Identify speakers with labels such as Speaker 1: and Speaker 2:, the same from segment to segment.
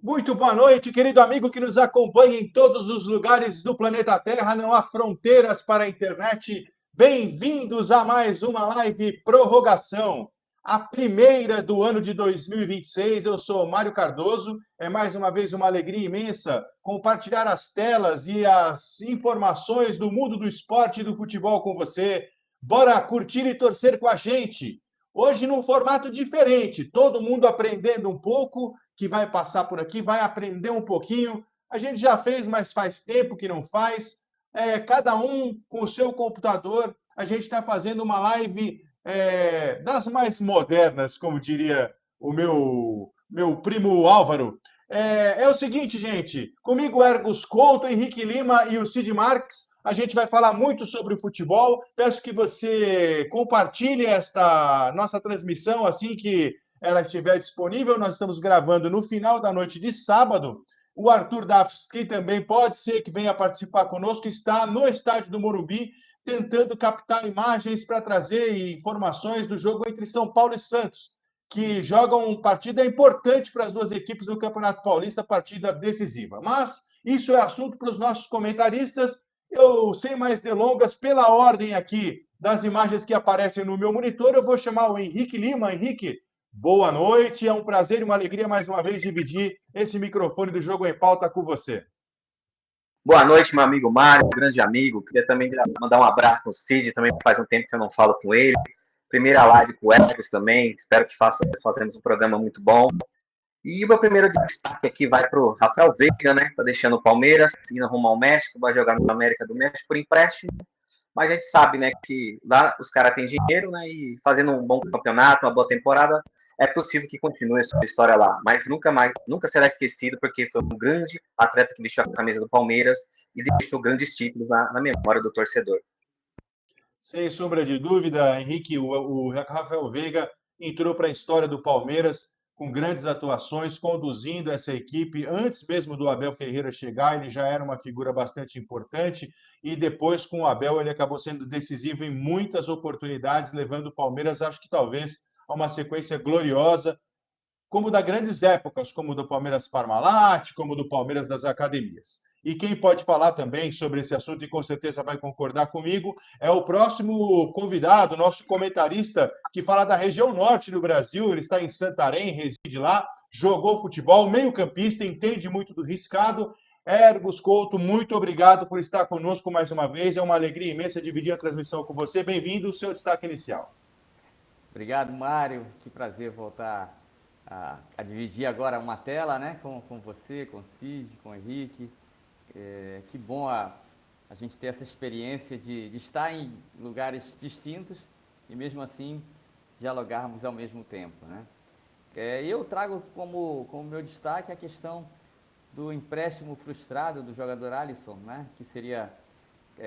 Speaker 1: Muito boa noite, querido amigo que nos acompanha em todos os lugares do planeta Terra. Não há fronteiras para a internet. Bem-vindos a mais uma live prorrogação, a primeira do ano de 2026. Eu sou Mário Cardoso. É mais uma vez uma alegria imensa compartilhar as telas e as informações do mundo do esporte e do futebol com você. Bora curtir e torcer com a gente. Hoje num formato diferente, todo mundo aprendendo um pouco que vai passar por aqui, vai aprender um pouquinho. A gente já fez, mas faz tempo que não faz. Cada um com o seu computador. A gente está fazendo uma live das mais modernas, como diria o meu primo Álvaro. É o seguinte, gente. Comigo, Ergos Couto, Henrique Lima e o Cid Marques. A gente vai falar muito sobre o futebol. Peço que você compartilhe esta nossa transmissão assim que ela estiver disponível. Nós estamos gravando no final da noite de sábado. O Arthur Dafs, que também pode ser que venha participar conosco, está no estádio do Morumbi, tentando captar imagens para trazer informações do jogo entre São Paulo e Santos, que jogam partida importante para as duas equipes no Campeonato Paulista, partida decisiva. Mas isso é assunto para os nossos comentaristas. Eu, sem mais delongas, pela ordem aqui das imagens que aparecem no meu monitor, eu vou chamar o Henrique Lima. Henrique, boa noite, é um prazer e uma alegria mais uma vez dividir esse microfone do Jogo em Pauta com você.
Speaker 2: Boa noite, meu amigo Mário, grande amigo. Queria também mandar um abraço no Cid, também faz um tempo que eu não falo com ele. Primeira live com o Ergos também, espero que façamos um programa muito bom. E o meu primeiro destaque aqui vai para o Rafael Veiga, né? Tá deixando o Palmeiras, seguindo rumo ao México, vai jogar no América do México por empréstimo. Mas a gente sabe, né, que lá os caras têm dinheiro, né, e fazendo um bom campeonato, uma boa temporada, é possível que continue a sua história lá. Mas nunca será esquecido, porque foi um grande atleta que vestiu a camisa do Palmeiras e deixou grandes títulos na memória do torcedor.
Speaker 1: Sem sombra de dúvida, Henrique, o Rafael Veiga entrou para a história do Palmeiras com grandes atuações, conduzindo essa equipe. Antes mesmo do Abel Ferreira chegar, ele já era uma figura bastante importante. E depois, com o Abel, ele acabou sendo decisivo em muitas oportunidades, levando o Palmeiras, acho que talvez, a uma sequência gloriosa, como da grandes épocas, como do Palmeiras Parmalat, como do Palmeiras das academias. E quem pode falar também sobre esse assunto, e com certeza vai concordar comigo, é o próximo convidado, nosso comentarista, que fala da região norte do Brasil. Ele está em Santarém, reside lá, jogou futebol, meio-campista, entende muito do riscado. Ergos Couto, muito obrigado por estar conosco mais uma vez. É uma alegria imensa dividir a transmissão com você. Bem-vindo, o seu destaque inicial.
Speaker 3: Obrigado, Mário. Que prazer voltar a dividir agora uma tela, né? Com você, com o Cid, com o Henrique. Que bom a gente ter essa experiência de estar em lugares distintos e mesmo assim dialogarmos ao mesmo tempo, né? Eu trago como meu destaque a questão do empréstimo frustrado do jogador Alisson, né? Que seria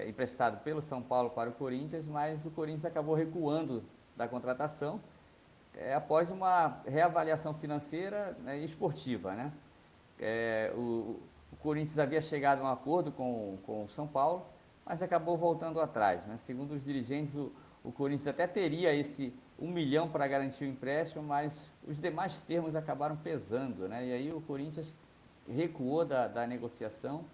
Speaker 3: emprestado pelo São Paulo para o Corinthians, mas o Corinthians acabou recuando da contratação após uma reavaliação financeira, né, e esportiva, né? O Corinthians havia chegado a um acordo com o São Paulo, mas acabou voltando atrás, né? Segundo os dirigentes, o Corinthians até teria esse 1 milhão para garantir o empréstimo, mas os demais termos acabaram pesando, né? E aí o Corinthians recuou da negociação,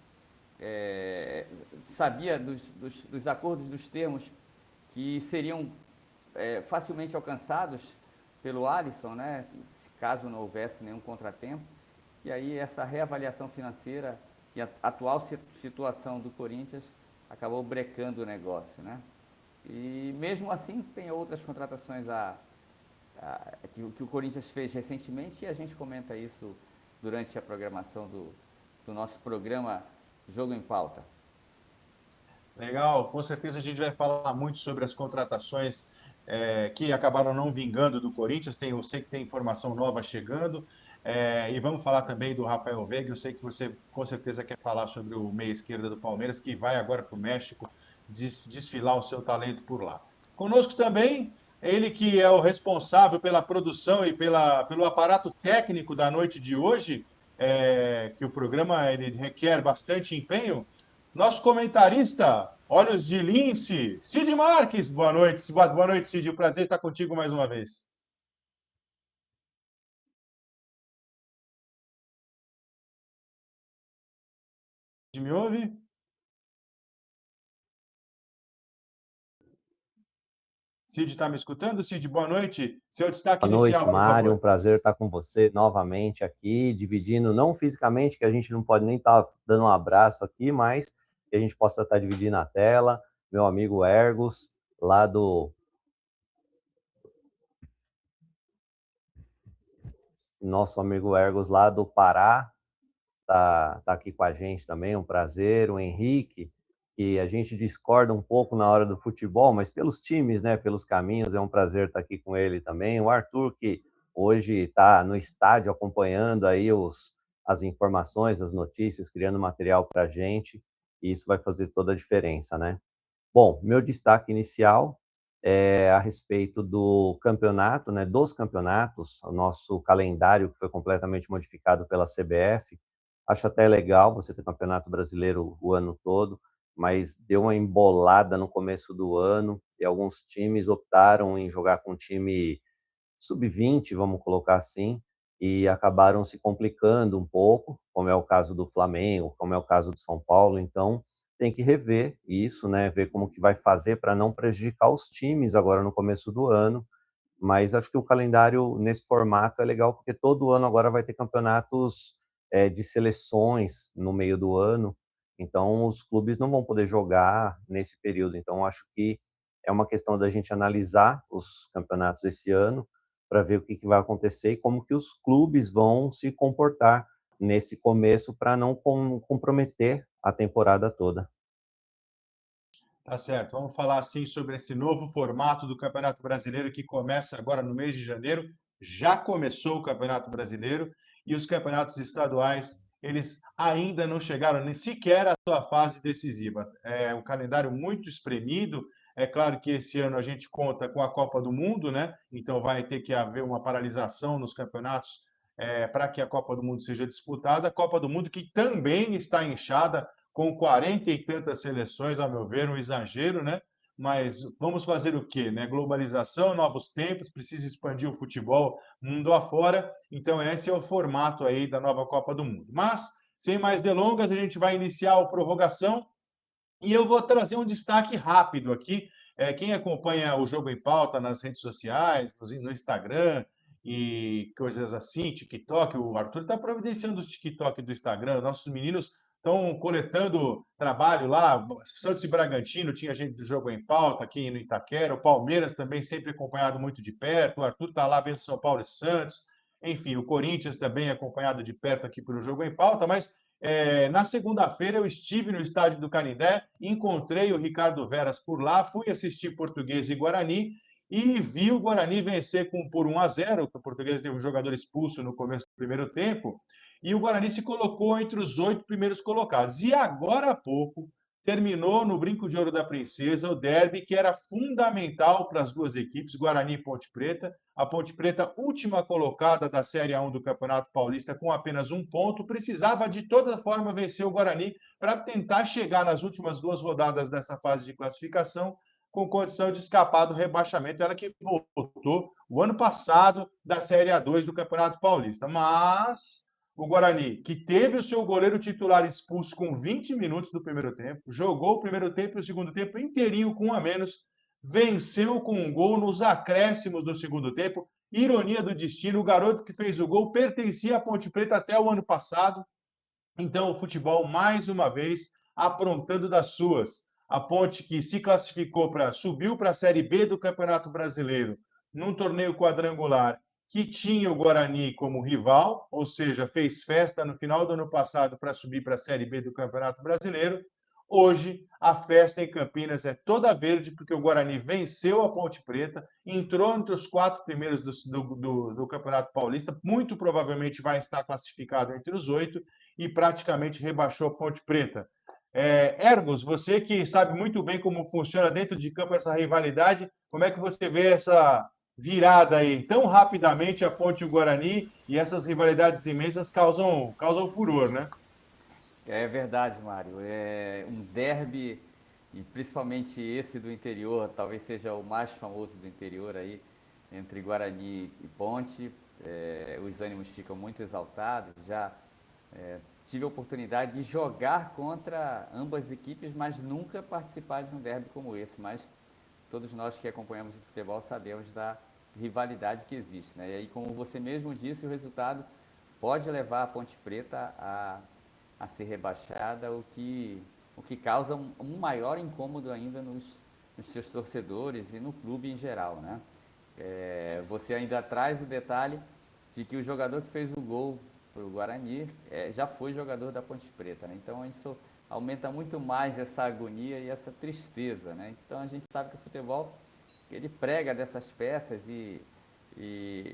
Speaker 3: sabia dos acordos, dos termos que seriam facilmente alcançados pelo Alisson, né? Caso não houvesse nenhum contratempo. E aí essa reavaliação financeira e a atual situação do Corinthians acabou brecando o negócio, né? E mesmo assim tem outras contratações que o Corinthians fez recentemente, e a gente comenta isso durante a programação do nosso programa Jogo em Pauta.
Speaker 1: Legal, com certeza a gente vai falar muito sobre as contratações que acabaram não vingando do Corinthians. Eu sei que tem informação nova chegando, e vamos falar também do Rafael Veiga. Eu sei que você com certeza quer falar sobre o meia esquerda do Palmeiras, que vai agora para o México desfilar o seu talento por lá. Conosco também, ele que é o responsável pela produção e pelo aparato técnico da noite de hoje, que o programa ele requer bastante empenho. Nosso comentarista, Olhos de Lince, Cid Marques. Boa noite, boa noite, Cid. O prazer estar contigo mais uma vez. Cid, me ouve? Cid, está me escutando? Cid, boa noite. Seu destaque
Speaker 4: Boa noite,
Speaker 1: inicial, por
Speaker 4: Mário. Um
Speaker 1: favor.
Speaker 4: prazer estar com você novamente aqui, dividindo, não fisicamente, que a gente não pode nem estar dando um abraço aqui, mas que a gente possa estar dividindo a tela. Meu amigo Ergos, lá do nosso amigo Ergos lá do Pará, tá aqui com a gente também, um prazer. O Henrique, que a gente discorda um pouco na hora do futebol, mas pelos times, né, pelos caminhos, é um prazer estar aqui com ele também. O Arthur, que hoje está no estádio acompanhando aí as informações, as notícias, criando material para a gente, e isso vai fazer toda a diferença, né? Bom, meu destaque inicial é a respeito do campeonato, né, dos campeonatos, o nosso calendário que foi completamente modificado pela CBF. Acho até legal você ter campeonato brasileiro o ano todo, mas deu uma embolada no começo do ano e alguns times optaram em jogar com time sub-20, vamos colocar assim, e acabaram se complicando um pouco, como é o caso do Flamengo, como é o caso do São Paulo. Então tem que rever isso, né? Ver como que vai fazer para não prejudicar os times agora no começo do ano. Mas acho que o calendário nesse formato é legal porque todo ano agora vai ter campeonatos de seleções no meio do ano, então os clubes não vão poder jogar nesse período. Então acho que é uma questão da gente analisar os campeonatos desse ano para ver o que vai acontecer e como que os clubes vão se comportar nesse começo para não comprometer a temporada toda.
Speaker 1: Tá certo. Vamos falar assim sobre esse novo formato do Campeonato Brasileiro que começa agora no mês de janeiro. Já começou o Campeonato Brasileiro e os campeonatos estaduais, eles ainda não chegaram nem sequer à sua fase decisiva. É um calendário muito espremido. É claro que esse ano a gente conta com a Copa do Mundo, né? Então vai ter que haver uma paralisação nos campeonatos para que a Copa do Mundo seja disputada. A Copa do Mundo que também está inchada com 40 e tantas seleções, a meu ver, um exagero, né? Mas vamos fazer o quê? Né? Globalização, novos tempos, precisa expandir o futebol mundo afora. Então, esse é o formato aí da nova Copa do Mundo. Mas, sem mais delongas, a gente vai iniciar a prorrogação e eu vou trazer um destaque rápido aqui. Quem acompanha o Jogo em Pauta nas redes sociais, no Instagram e coisas assim, TikTok, o Arthur está providenciando os TikTok do Instagram, nossos meninos estão coletando trabalho lá. Santos e Bragantino tinha gente do Jogo em Pauta aqui no Itaquera, o Palmeiras também sempre acompanhado muito de perto, o Arthur está lá vendo São Paulo e Santos, enfim, o Corinthians também acompanhado de perto aqui pelo Jogo em Pauta, mas na segunda-feira eu estive no estádio do Canindé, encontrei o Ricardo Veras por lá, fui assistir Português e Guarani e vi o Guarani vencer por 1-0. O Português teve um jogador expulso no começo do primeiro tempo e o Guarani se colocou entre os 8 primeiros colocados. E agora há pouco terminou no Brinco de Ouro da Princesa o derby que era fundamental para as duas equipes, Guarani e Ponte Preta. A Ponte Preta, última colocada da Série A1 do Campeonato Paulista, com apenas 1 ponto, precisava de toda forma vencer o Guarani para tentar chegar nas últimas 2 rodadas dessa fase de classificação com condição de escapar do rebaixamento. Ela que voltou o ano passado da Série A2 do Campeonato Paulista. Mas o Guarani, que teve o seu goleiro titular expulso com 20 minutos do primeiro tempo, jogou o primeiro tempo e o segundo tempo inteirinho com 1 a menos, venceu com um gol nos acréscimos do segundo tempo. Ironia do destino, o garoto que fez o gol pertencia à Ponte Preta até o ano passado. Então, o futebol, mais uma vez, aprontando das suas. A Ponte que se classificou subiu para a Série B do Campeonato Brasileiro, num torneio quadrangular que tinha o Guarani como rival, ou seja, fez festa no final do ano passado para subir para a Série B do Campeonato Brasileiro. Hoje, a festa em Campinas é toda verde, porque o Guarani venceu a Ponte Preta, entrou entre os 4 primeiros do Campeonato Paulista, muito provavelmente vai estar classificado entre os 8 e praticamente rebaixou a Ponte Preta. Ergos, você que sabe muito bem como funciona dentro de campo essa rivalidade, como é que você vê essa virada aí tão rapidamente a Ponte e o Guarani e essas rivalidades imensas causam furor, né?
Speaker 3: É verdade, Mário. É um derby, e principalmente esse do interior, talvez seja o mais famoso do interior aí, entre Guarani e Ponte. Os ânimos ficam muito exaltados. Já tive a oportunidade de jogar contra ambas as equipes, mas nunca participar de um derby como esse. Mas todos nós que acompanhamos o futebol sabemos da rivalidade que existe, né? E aí, como você mesmo disse, o resultado pode levar a Ponte Preta a ser rebaixada, o que causa um maior incômodo ainda nos seus torcedores e no clube em geral, né? Você ainda traz o detalhe de que o jogador que fez o gol para o Guarani já foi jogador da Ponte Preta, né? Então isso aumenta muito mais essa agonia e essa tristeza, né? Então a gente sabe que o futebol, ele prega dessas peças e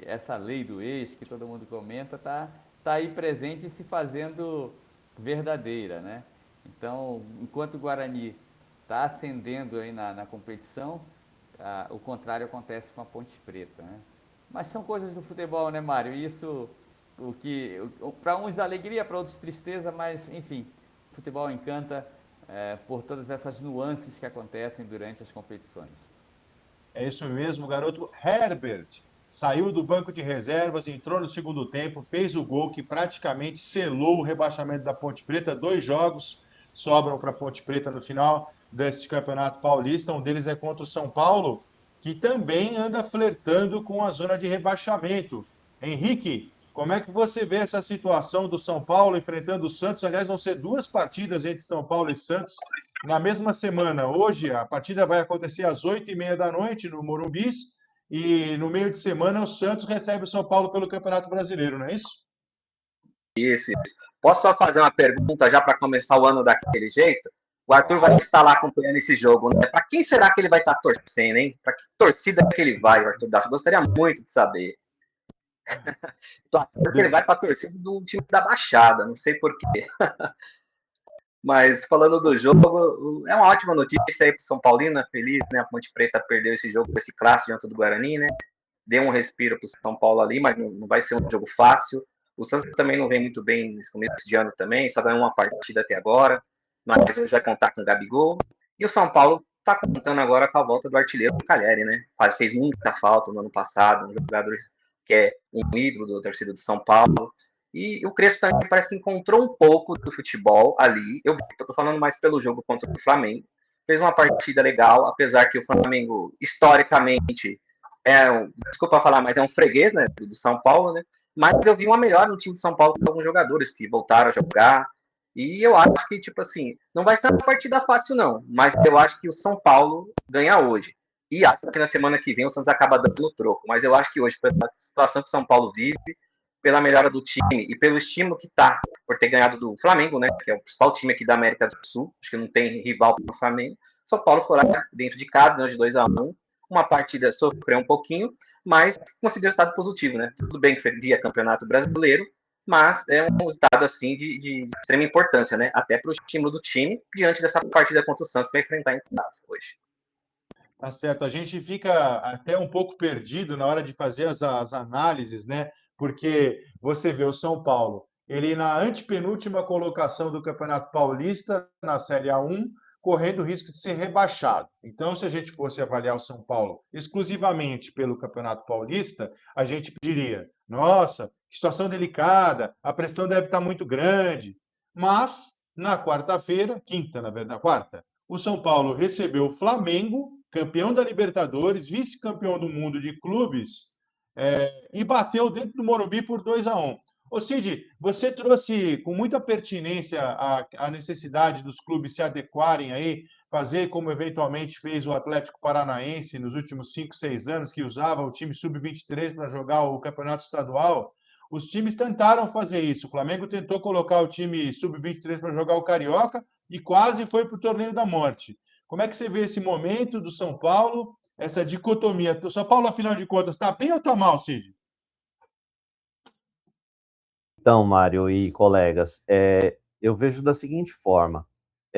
Speaker 3: essa lei do ex que todo mundo comenta tá aí presente e se fazendo verdadeira, né? Então, enquanto o Guarani está ascendendo aí na competição, o contrário acontece com a Ponte Preta, né? Mas são coisas do futebol, né, Mário? Isso, para uns alegria, para outros tristeza, mas enfim, o futebol encanta por todas essas nuances que acontecem durante as competições.
Speaker 1: É isso mesmo, garoto. Herbert saiu do banco de reservas, entrou no segundo tempo, fez o gol que praticamente selou o rebaixamento da Ponte Preta. 2 jogos sobram para a Ponte Preta no final desse Campeonato Paulista. Um deles é contra o São Paulo, que também anda flertando com a zona de rebaixamento. Henrique, como é que você vê essa situação do São Paulo enfrentando o Santos? Aliás, vão ser 2 partidas entre São Paulo e Santos na mesma semana. Hoje, a partida vai acontecer às 8h30 da noite no Morumbis, e no meio de semana o Santos recebe o São Paulo pelo Campeonato Brasileiro, não é isso?
Speaker 2: Isso. Posso só fazer uma pergunta já para começar o ano daquele jeito? O Arthur vai
Speaker 1: Claro.
Speaker 2: estar lá acompanhando esse jogo, né? Para quem será que ele vai estar torcendo, hein? Para que torcida que ele vai, o Arthur Duff? Gostaria muito de saber. Tô achando que ele vai para a torcida do time da Baixada, não sei porquê. Mas falando do jogo, é uma ótima notícia aí para o São Paulino, feliz, né? A Ponte Preta perdeu esse jogo, esse clássico diante do Guarani, né? Deu um respiro para o São Paulo ali, mas não vai ser um jogo fácil. O Santos também não vem muito bem nesse começo de ano também, só ganhou uma partida até agora, mas hoje vai contar com o Gabigol. E o São Paulo está contando agora com a volta do artilheiro Caleri, né? Fez muita falta no ano passado, um jogador que é um ídolo da torcida do São Paulo. E o Crespo também parece que encontrou um pouco do futebol ali. Eu estou falando mais pelo jogo contra o Flamengo. Fez uma partida legal, apesar que o Flamengo, historicamente, desculpa falar, mas é um freguês, né, do São Paulo, né? Mas eu vi uma melhora no time do São Paulo com alguns jogadores que voltaram a jogar. E eu acho que, tipo assim, não vai ser uma partida fácil, não. Mas eu acho que o São Paulo ganha hoje. E acho que na semana que vem o Santos acaba dando no troco. Mas eu acho que hoje, pela situação que o São Paulo vive, pela melhora do time e pelo estímulo que tá por ter ganhado do Flamengo, né? Que é o principal time aqui da América do Sul. Acho que não tem rival para o Flamengo. São Paulo foi lá dentro de casa, né, de 2-1. Uma partida sofreu um pouquinho, mas conseguiu resultado positivo, né? Tudo bem que via Campeonato Brasileiro, mas é um resultado assim de extrema importância, né? Até para o estímulo do time diante dessa partida contra o Santos que vai enfrentar em casa hoje.
Speaker 1: Tá certo. A gente fica até um pouco perdido na hora de fazer as análises, né? Porque você vê o São Paulo, ele na antepenúltima colocação do Campeonato Paulista, na Série A1, correndo o risco de ser rebaixado. Então, se a gente fosse avaliar o São Paulo exclusivamente pelo Campeonato Paulista, a gente diria: nossa, que situação delicada, a pressão deve estar muito grande. Mas, na quarta-feira, quinta, na verdade, quarta, o São Paulo recebeu o Flamengo, campeão da Libertadores, vice-campeão do mundo de clubes, e bateu dentro do Morumbi por 2-1. Ô Cid, você trouxe com muita pertinência a necessidade dos clubes se adequarem aí, fazer como eventualmente fez o Atlético Paranaense nos últimos 5, 6 anos, que usava o time sub-23 para jogar o campeonato estadual. Os times tentaram fazer isso. O Flamengo tentou colocar o time sub-23 para jogar o Carioca e quase foi para o Torneio da Morte. Como é que você vê esse momento do São Paulo, essa dicotomia? O São Paulo, afinal de contas, está bem ou está mal, Cid?
Speaker 4: Então, Mário e colegas, eu vejo da seguinte forma.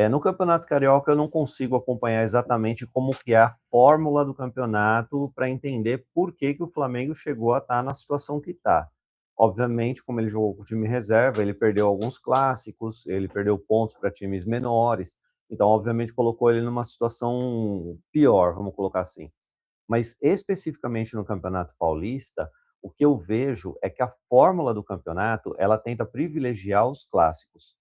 Speaker 4: No Campeonato Carioca eu não consigo acompanhar exatamente como que é a fórmula do campeonato para entender por que o Flamengo chegou a estar na situação que está. Obviamente, como ele jogou com o time reserva, ele perdeu alguns clássicos, ele perdeu pontos para times menores, então, obviamente, colocou ele numa situação pior, vamos colocar assim. Mas, especificamente no Campeonato Paulista, O que eu vejo é que a fórmula do campeonato, ela tenta privilegiar os clássicos.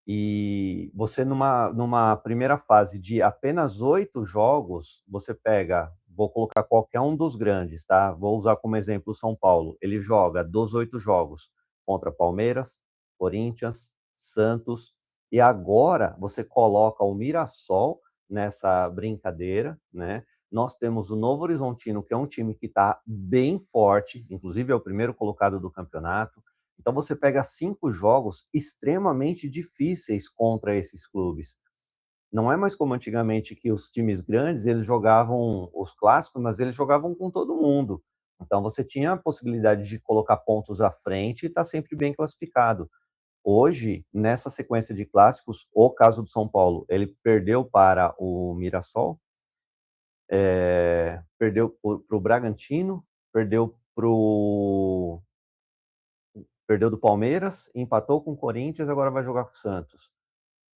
Speaker 4: E você numa primeira fase de apenas 8 jogos, você pega, vou colocar qualquer um dos grandes, tá? Vou usar como exemplo o São Paulo. Ele joga dos 8 jogos contra Palmeiras, Corinthians, Santos, e agora você coloca o Mirassol nessa brincadeira, né? Nós temos o Novo Horizontino, que é um time que está bem forte, inclusive é o primeiro colocado do campeonato. Então você pega 5 jogos extremamente difíceis contra esses clubes. Não é mais como antigamente que os times grandes, eles jogavam os clássicos, mas eles jogavam com todo mundo. Então você tinha a possibilidade de colocar pontos à frente e estar sempre bem classificado. Hoje, nessa sequência de clássicos, o caso do São Paulo, ele perdeu para o Mirassol, perdeu para o Bragantino, perdeu do Palmeiras, empatou com o Corinthians, agora vai jogar com o Santos.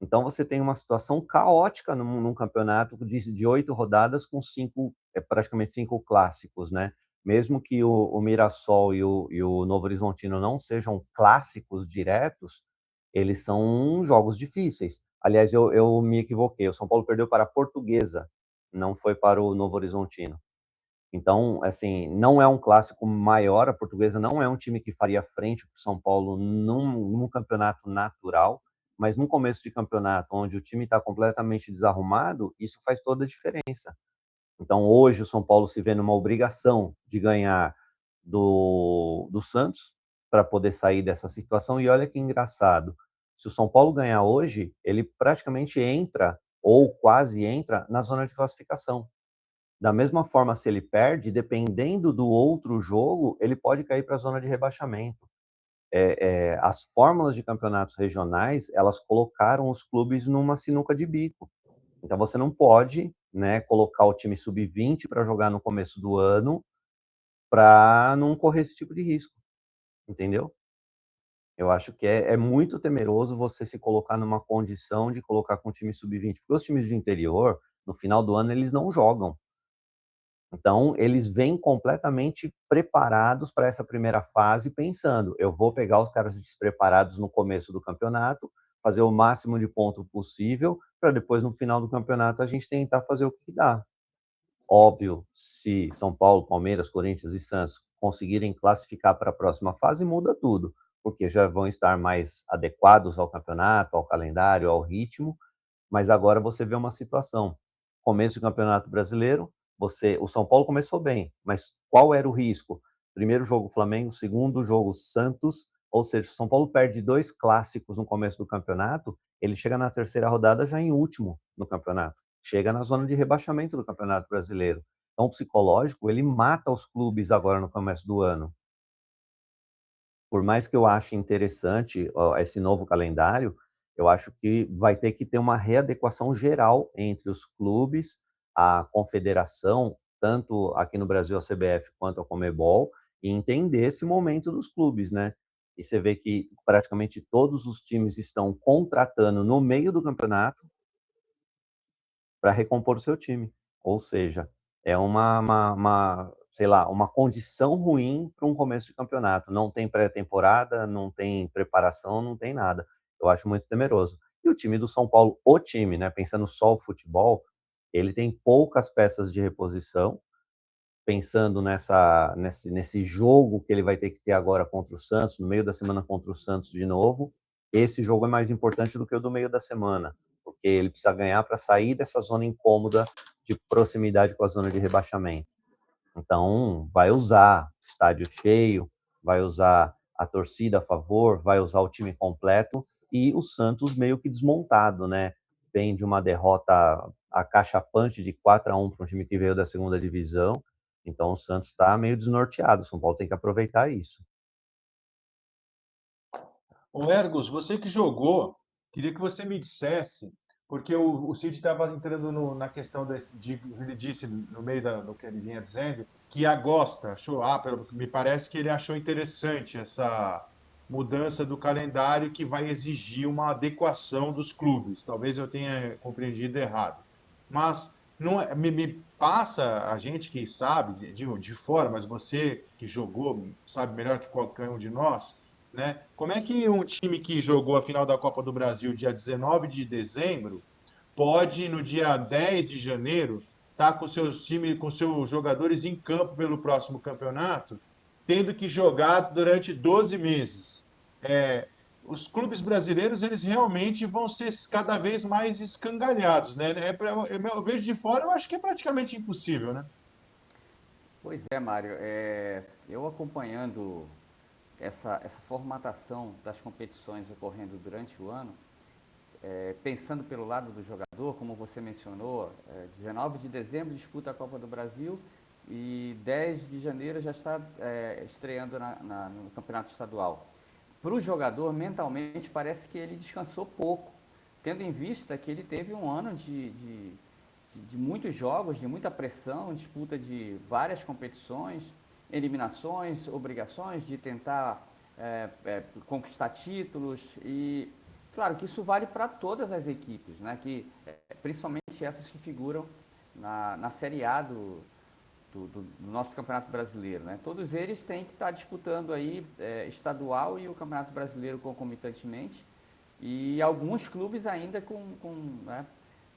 Speaker 4: Então você tem uma situação caótica num campeonato de 8 rodadas com praticamente 5 clássicos, né? Mesmo que o Mirassol e o Novo Horizontino não sejam clássicos diretos, eles são jogos difíceis. Aliás, eu me equivoquei. O São Paulo perdeu para a Portuguesa, não foi para o Novo Horizontino. Então, assim, não é um clássico maior, a Portuguesa não é um time que faria frente para o São Paulo num campeonato natural, mas num começo de campeonato onde o time está completamente desarrumado, isso faz toda a diferença. Então, hoje o São Paulo se vê numa obrigação de ganhar do Santos para poder sair dessa situação. E olha que engraçado, se o São Paulo ganhar hoje, ele praticamente entra, ou quase entra, na zona de classificação. Da mesma forma, se ele perde, dependendo do outro jogo, ele pode cair para a zona de rebaixamento. As fórmulas de campeonatos regionais, elas colocaram os clubes numa sinuca de bico. Então você não pode, né, colocar o time sub-20 para jogar no começo do ano para não correr esse tipo de risco, entendeu? Eu acho que é muito temeroso você se colocar numa condição de colocar com o time sub-20, porque os times de interior, no final do ano, eles não jogam. Então, eles vêm completamente preparados para essa primeira fase, pensando: eu vou pegar os caras despreparados no começo do campeonato, fazer o máximo de ponto possível, para depois, no final do campeonato, a gente tentar fazer o que dá. Óbvio, se São Paulo, Palmeiras, Corinthians e Santos conseguirem classificar para a próxima fase, muda tudo, porque já vão estar mais adequados ao campeonato, ao calendário, ao ritmo, mas agora você vê uma situação. Começo do Campeonato Brasileiro, o São Paulo começou bem, mas qual era o risco? Primeiro jogo Flamengo, segundo jogo Santos, ou seja, o São Paulo perde 2 clássicos no começo do campeonato, ele chega na terceira rodada já em último no campeonato. Chega na zona de rebaixamento do Campeonato Brasileiro. Então, o psicológico, ele mata os clubes agora no começo do ano. Por mais que eu ache interessante esse novo calendário, eu acho que vai ter que ter uma readequação geral entre os clubes, a confederação, tanto aqui no Brasil a CBF quanto a Conmebol, e entender esse momento dos clubes, né? E você vê que praticamente todos os times estão contratando no meio do campeonato para recompor o seu time. Ou seja, é sei lá, uma condição ruim para um começo de campeonato. Não tem pré-temporada, não tem preparação, não tem nada. Eu acho muito temeroso. E o time do São Paulo, o time, né, pensando só o futebol, ele tem poucas peças de reposição, pensando nesse jogo que ele vai ter que ter agora contra o Santos, no meio da semana contra o Santos de novo. Esse jogo é mais importante do que o do meio da semana, porque ele precisa ganhar para sair dessa zona incômoda de proximidade com a zona de rebaixamento. Então, vai usar estádio cheio, vai usar a torcida a favor, vai usar o time completo e o Santos meio que desmontado, né? Vem de uma derrota acachapante de 4-1 para um time que veio da segunda divisão. Então, o Santos está meio desnorteado. O São Paulo tem que aproveitar isso.
Speaker 1: Ô Ergos, você que jogou, queria que você me dissesse, porque o Cid estava entrando na questão ele disse no meio do que ele vinha dizendo, que me parece que ele achou interessante essa mudança do calendário que vai exigir uma adequação dos clubes. Talvez eu tenha compreendido errado. Mas não é, passa a gente que sabe de fora, mas você que jogou sabe melhor que qualquer um de nós, né? Como é que um time que jogou a final da Copa do Brasil dia 19 de dezembro pode, no dia 10 de janeiro, estar com seus times, com seus jogadores em campo pelo próximo campeonato, tendo que jogar durante 12 meses? É, os clubes brasileiros, eles realmente vão ser cada vez mais escangalhados, né? Eu vejo de fora, eu acho que é praticamente impossível, né?
Speaker 3: Pois é, Mário. Eu acompanhando essa formatação das competições ocorrendo durante o ano, pensando pelo lado do jogador, como você mencionou, 19 de dezembro disputa a Copa do Brasil e 10 de janeiro já está estreando no Campeonato Estadual. Para o jogador, mentalmente, parece que ele descansou pouco, tendo em vista que ele teve um ano de muitos jogos, de muita pressão, disputa de várias competições, eliminações, obrigações de tentar conquistar títulos e claro que isso vale para todas as equipes, né? Principalmente essas que figuram na Série A do nosso Campeonato Brasileiro, né? Todos eles têm que estar disputando aí estadual e o Campeonato Brasileiro concomitantemente e alguns clubes ainda né,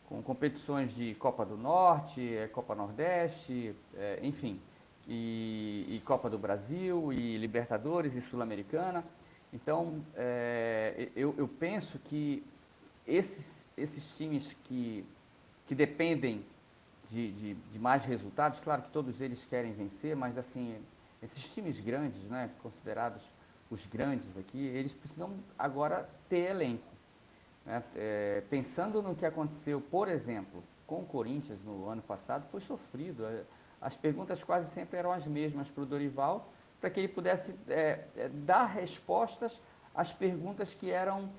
Speaker 3: com competições de Copa do Norte, Copa Nordeste, enfim, e Copa do Brasil, e Libertadores e Sul-Americana. Então, eu penso que esses times que dependem de mais resultados, claro que todos eles querem vencer, mas assim, esses times grandes, né, considerados os grandes aqui, eles precisam agora ter elenco. Né? Pensando no que aconteceu, por exemplo, com o Corinthians no ano passado, foi sofrido. As perguntas quase sempre eram as mesmas para o Dorival, para que ele pudesse dar respostas às perguntas que eram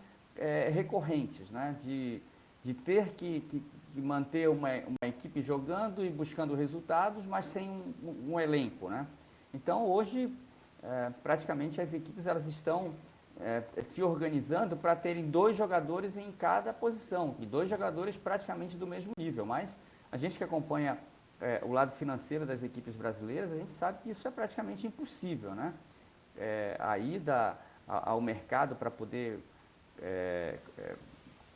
Speaker 3: recorrentes, né? De ter que manter uma equipe jogando e buscando resultados, mas sem um elenco. Né? Então, hoje, praticamente as equipes elas estão se organizando para terem 2 jogadores em cada posição, e 2 jogadores praticamente do mesmo nível, mas a gente que acompanha o lado financeiro das equipes brasileiras, a gente sabe que isso é praticamente impossível, né? A ida ao mercado para poder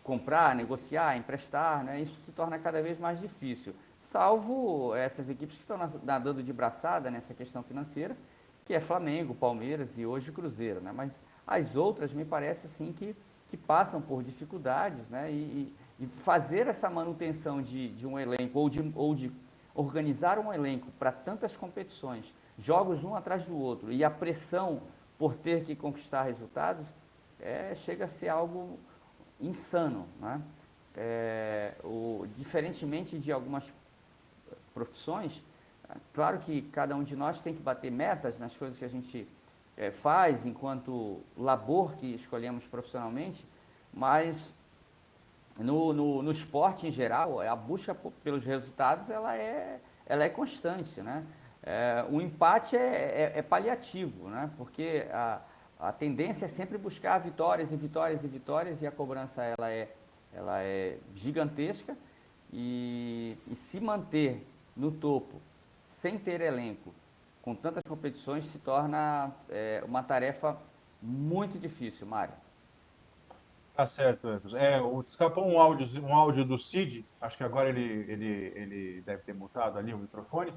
Speaker 3: comprar, negociar, emprestar, né? Isso se torna cada vez mais difícil, salvo essas equipes que estão nadando de braçada nessa questão financeira, que é Flamengo, Palmeiras e hoje Cruzeiro, né? Mas as outras me parece assim que passam por dificuldades, né? E fazer essa manutenção de um elenco ou de organizar um elenco para tantas competições, jogos um atrás do outro e a pressão por ter que conquistar resultados, chega a ser algo insano, né? Diferentemente de algumas profissões, claro que cada um de nós tem que bater metas nas coisas que a gente faz enquanto labor que escolhemos profissionalmente, mas no esporte em geral, a busca pelos resultados ela é constante, né? O empate é paliativo, né? Porque a tendência é sempre buscar vitórias e vitórias e vitórias e a cobrança ela é gigantesca e se manter no topo sem ter elenco com tantas competições se torna uma tarefa muito difícil, Mário.
Speaker 1: Tá certo, Evers. Escapou um áudio do Cid, acho que agora ele deve ter mutado ali o microfone.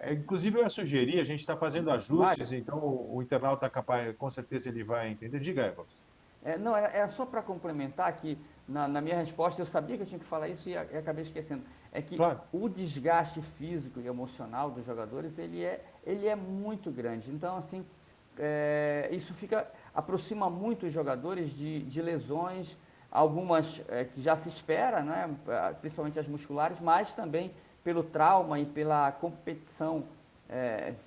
Speaker 1: Inclusive, eu ia sugerir, a gente está fazendo ajustes,
Speaker 3: Mário,
Speaker 1: então o internauta está capaz, com certeza ele vai entender. Diga, Evers.
Speaker 3: não, só para complementar que na minha resposta eu sabia que eu tinha que falar isso e acabei esquecendo. É que
Speaker 1: Claro.
Speaker 3: o desgaste físico e emocional dos jogadores ele é muito grande. Então, assim, isso aproxima muito os jogadores de lesões, algumas que já se espera, né? Principalmente as musculares, mas também pelo trauma e pela competição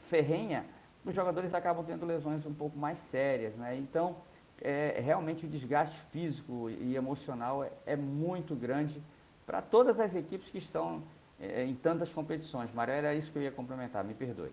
Speaker 3: ferrenha, os jogadores acabam tendo lesões um pouco mais sérias, né? Então, realmente o desgaste físico e emocional é muito grande para todas as equipes que estão em tantas competições. Mário, era isso que eu ia complementar, me perdoe.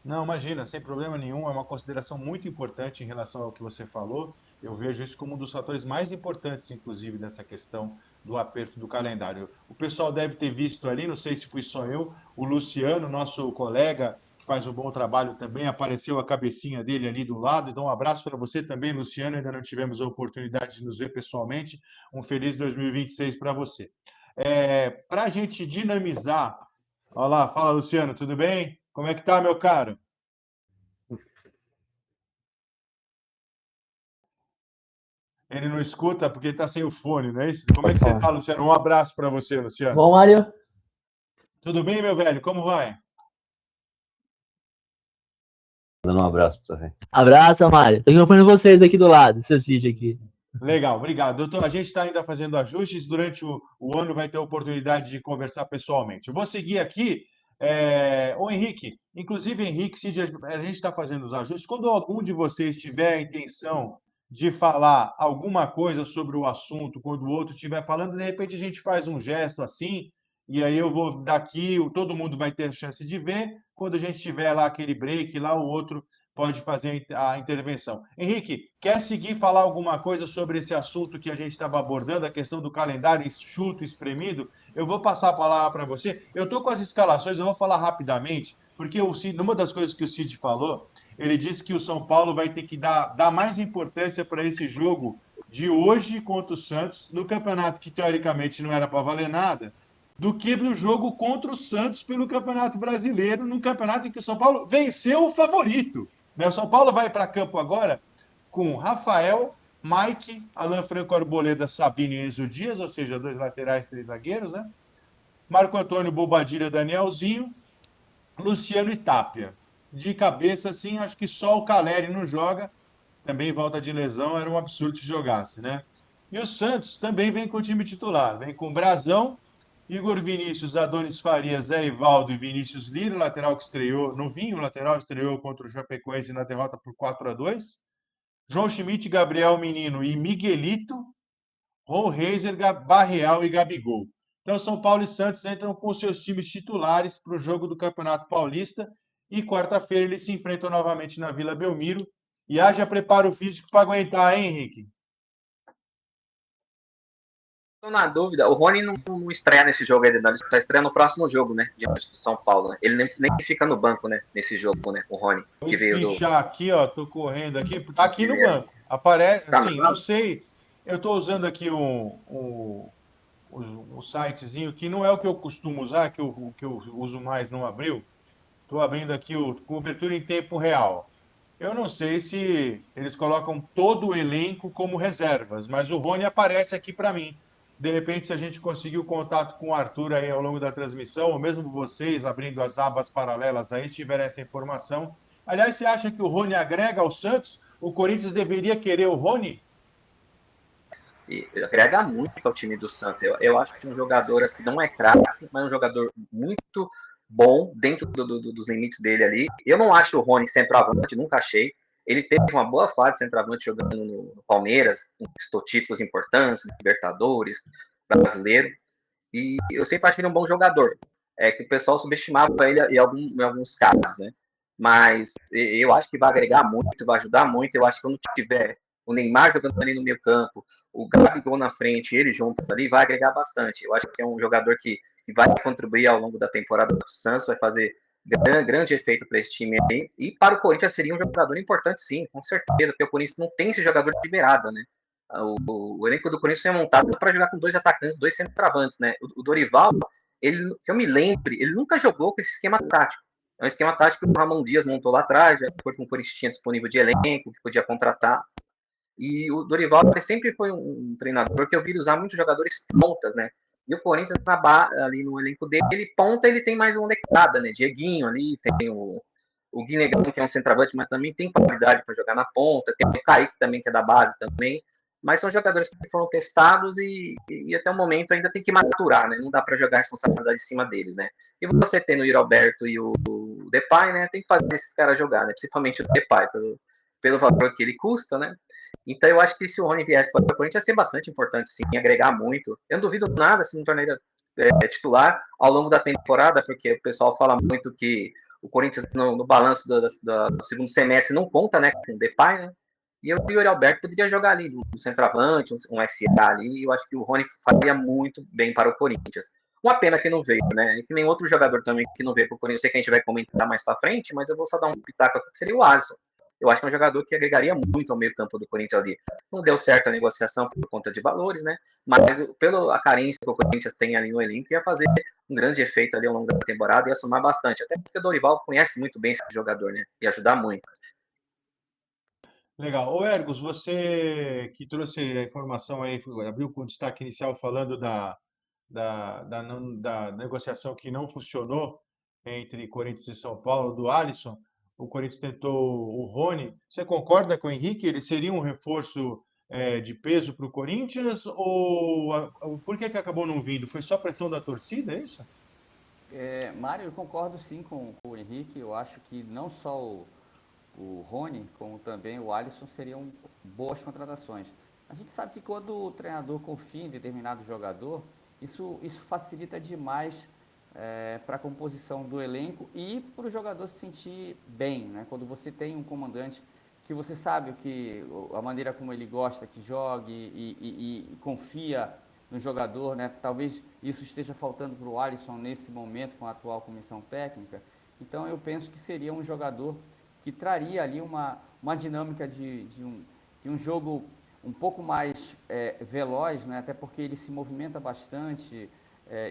Speaker 1: Não, imagina, sem problema nenhum, é uma consideração muito importante em relação ao que você falou. Eu vejo isso como um dos fatores mais importantes, inclusive, dessa questão do aperto do calendário. O pessoal deve ter visto ali, não sei se fui só eu, o Luciano, nosso colega, que faz um bom trabalho também, apareceu a cabecinha dele ali do lado. Então, um abraço para você também, Luciano. Ainda não tivemos a oportunidade de nos ver pessoalmente. Um feliz 2026 para você. Para a gente dinamizar, olha lá, fala Luciano, tudo bem? Como é que tá, meu caro? Ele não escuta porque ele está sem o fone, não é isso? Como é que você está, Luciano? Um abraço para você, Luciano.
Speaker 5: Bom, Mário?
Speaker 1: Tudo bem, meu velho? Como vai?
Speaker 4: Dando um abraço para você.
Speaker 5: Abraço, Mário. Tô acompanhando vocês aqui do lado, seu Cid aqui.
Speaker 1: Legal, obrigado. Doutor, a gente está ainda fazendo ajustes. Durante o ano vai ter a oportunidade de conversar pessoalmente. Eu vou seguir aqui. Ô, Henrique, inclusive, Henrique, Cid, a gente está fazendo os ajustes. Quando algum de vocês tiver a intenção de falar alguma coisa sobre o assunto, quando o outro estiver falando, de repente a gente faz um gesto assim, e aí eu vou daqui, todo mundo vai ter a chance de ver. Quando a gente tiver lá aquele break, lá o outro pode fazer a intervenção. Henrique, quer seguir falar alguma coisa sobre esse assunto que a gente estava abordando, a questão do calendário enxuto, espremido? Eu vou passar a palavra para você. Eu estou com as escalações, eu vou falar rapidamente, porque o Cid, uma das coisas que o Cid falou, ele disse que o São Paulo vai ter que dar mais importância para esse jogo de hoje contra o Santos, no campeonato que teoricamente não era para valer nada, do que no jogo contra o Santos pelo Campeonato Brasileiro, num campeonato em que o São Paulo venceu o favorito. O São Paulo vai para campo agora com Rafael, Mike, Alan Franco Arboleda, Sabino e Enzo Dias, ou seja, 2 laterais, 3 zagueiros, né? Marco Antônio Bobadilha, Danielzinho, Luciano e Tapia. De cabeça, assim, acho que só o Caleri não joga. Também volta de lesão, era um absurdo se jogasse, né? E o Santos também vem com o time titular. Vem com Brazão, Igor Vinícius, Adonis Farias, Zé Ivaldo e Vinícius Lira, lateral que estreou, novinho, lateral estreou contra o Chapecoense na derrota por 4-2. João Schmidt, Gabriel Menino e Miguelito, Ron Reiser, Barreal e Gabigol. Então, São Paulo e Santos entram com seus times titulares para o jogo do Campeonato Paulista e quarta-feira eles se enfrentam novamente na Vila Belmiro. E haja preparo físico para aguentar, hein, Henrique?
Speaker 2: Tô na dúvida, o Rony não estreia nesse jogo ainda, não. Ele está estreando no próximo jogo, né? Diante do São Paulo, né? Ele nem fica no banco, né? Nesse jogo, né? O Rony.
Speaker 1: Vou
Speaker 2: Que veio
Speaker 1: espichar aqui, ó. Tô correndo aqui. Tá aqui no banco. Aparece, assim, não sei. Eu estou usando aqui um sitezinho que não é o que eu costumo usar, que eu uso mais não abriu. Estou abrindo aqui o cobertura em tempo real. Eu não sei se eles colocam todo o elenco como reservas, mas o Rony aparece aqui para mim. De repente, se a gente conseguir o contato com o Arthur aí ao longo da transmissão, ou mesmo vocês abrindo as abas paralelas aí, se tiver essa informação. Aliás, você acha que o Rony agrega ao Santos? O Corinthians deveria querer o Rony?
Speaker 2: E agrega muito ao time do Santos. Eu acho que um jogador assim, não é craque, mas um jogador muito bom dentro dos limites dele ali. Eu não acho o Rony centroavante, nunca achei. Ele teve uma boa fase de centroavante jogando no Palmeiras, conquistou títulos importantes, Libertadores, brasileiro. E eu sempre achei ele um bom jogador. É que o pessoal subestimava ele em alguns casos, né? Mas eu acho que vai agregar muito, vai ajudar muito. Eu acho que quando tiver o Neymar jogando ali no meio campo, o Gabigol na frente, ele junto ali, vai agregar bastante. Eu acho que é um jogador que vai contribuir ao longo da temporada do Santos, vai fazer grande efeito para esse time aí. E para o Corinthians seria um jogador importante, sim, com certeza, porque o Corinthians não tem esse jogador de beirada, né? O elenco do Corinthians é montado para jogar com 2 atacantes, 2 centroavantes, né? O Dorival, ele, que eu me lembre, ele nunca jogou com esse esquema tático. É um esquema tático que o Ramon Dias montou lá atrás, de acordo com o Corinthians tinha disponível de elenco, que podia contratar. E o Dorival sempre foi um treinador que eu vi usar muitos jogadores pontas, né? E o Corinthians, ali no elenco dele, ponta, ele tem mais uma molecada, né? Dieguinho ali, tem o Guinegão, que é um centroavante, mas também tem qualidade para jogar na ponta. Tem o Kaique também, que é da base também. Mas são jogadores que foram testados e até o momento ainda tem que maturar, né? Não dá para jogar a responsabilidade em cima deles, né? E você tendo o Yuri Alberto e o Depay, né? Tem que fazer esses caras jogar, né? Principalmente o Depay, pelo valor que ele custa, né? Então eu acho que se o Rony viesse para o Corinthians ia ser bastante importante, sim, agregar muito. Eu não duvido nada se no torneio titular ao longo da temporada, porque o pessoal fala muito que o Corinthians no balanço do segundo semestre não conta, né, com o Depay, né? E o Yuri Alberto poderia jogar ali no centroavante, um SA ali, e eu acho que o Rony faria muito bem para o Corinthians. Uma pena que não veio, né? E que nem outro jogador também que não veio para o Corinthians, eu sei que a gente vai comentar mais para frente, mas eu vou só dar um pitaco aqui, que seria o Alisson. Eu acho que é um jogador que agregaria muito ao meio campo do Corinthians ali. Não deu certo a negociação por conta de valores, né? Mas pela carência que o Corinthians tem ali no elenco, ia fazer um grande efeito ali ao longo da temporada e ia somar bastante. Até porque o Dorival conhece muito bem esse jogador, né? Ia ajudar muito.
Speaker 1: Legal. Ô, Ergos, você que trouxe a informação aí, abriu com o destaque inicial falando da negociação que não funcionou entre Corinthians e São Paulo, do Alisson. O Corinthians tentou o Rony. Você concorda com o Henrique? Ele seria um reforço de peso para o Corinthians? Ou por que acabou não vindo? Foi só pressão da torcida, é isso?
Speaker 3: Mário, eu concordo sim com o Henrique. Eu acho que não só o Rony, como também o Alisson seriam boas contratações. A gente sabe que quando o treinador confia em determinado jogador, isso facilita demais para a composição do elenco e para o jogador se sentir bem, né? Quando você tem um comandante que você sabe a maneira como ele gosta que jogue e confia no jogador, né? Talvez isso esteja faltando para o Alisson nesse momento com a atual comissão técnica. Então eu penso que seria um jogador que traria ali uma dinâmica de um jogo um pouco mais veloz, né? Até porque ele se movimenta bastante.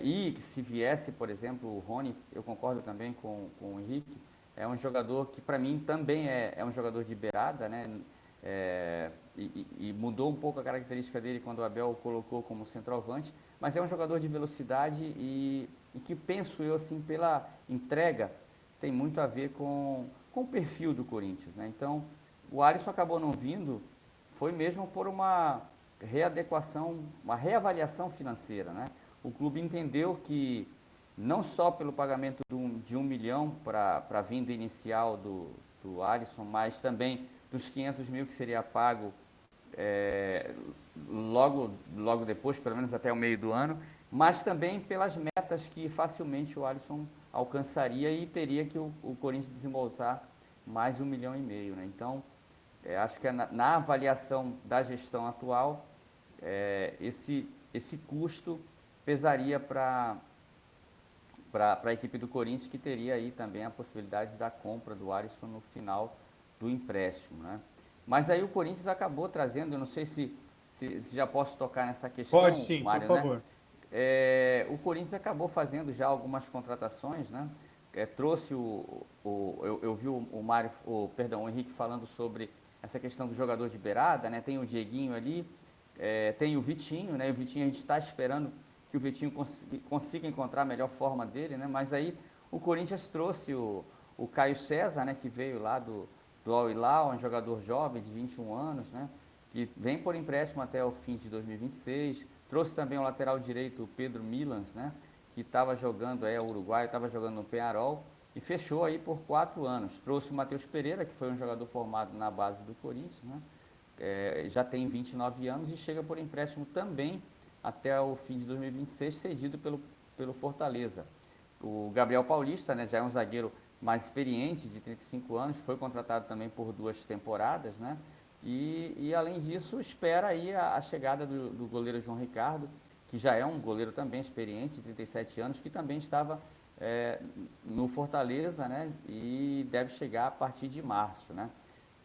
Speaker 3: E que se viesse, por exemplo, o Rony, eu concordo também com o Henrique, é um jogador que para mim também é um jogador de beirada, né? E mudou um pouco a característica dele quando o Abel o colocou como centroavante, mas é um jogador de velocidade e que penso eu assim pela entrega tem muito a ver com o perfil do Corinthians, né? Então o Alisson acabou não vindo, foi mesmo por uma readequação, uma reavaliação financeira, né? O clube entendeu que não só pelo pagamento de 1 milhão para a vinda inicial do Alisson, mas também dos 500 mil que seria pago é, logo depois, pelo menos até o meio do ano, mas também pelas metas que facilmente o Alisson alcançaria e teria que o Corinthians desembolsar mais 1,5 milhão, né? Então, acho que na avaliação da gestão atual, esse custo pesaria para a equipe do Corinthians, que teria aí também a possibilidade da compra do Alisson no final do empréstimo, né? Mas aí o Corinthians acabou trazendo, eu não sei se já posso tocar nessa
Speaker 1: Pode
Speaker 3: questão,
Speaker 1: sim, por
Speaker 3: Mário, né?
Speaker 1: favor.
Speaker 3: O Corinthians acabou fazendo já algumas contratações, né? Trouxe eu vi o Henrique falando sobre essa questão do jogador de beirada, né? Tem o Dieguinho ali, tem o Vitinho, né? O Vitinho a gente está esperando que o Vitinho consiga encontrar a melhor forma dele, né? Mas aí o Corinthians trouxe o Caio César, né? Que veio lá do Al Hilal, um jogador jovem de 21 anos, né? Que vem por empréstimo até o fim de 2026. Trouxe também o lateral direito, o Pedro Milans, né? Que estava jogando, o uruguaio, estava jogando no Peñarol e fechou aí por 4 anos. Trouxe o Matheus Pereira, que foi um jogador formado na base do Corinthians, né? Já tem 29 anos e chega por empréstimo também até o fim de 2026, cedido pelo Fortaleza. O Gabriel Paulista, né, já é um zagueiro mais experiente, de 35 anos, foi contratado também por 2 temporadas, né? E além disso, espera aí a chegada do goleiro João Ricardo, que já é um goleiro também experiente, de 37 anos, que também estava no Fortaleza, né? E deve chegar a partir de março, né?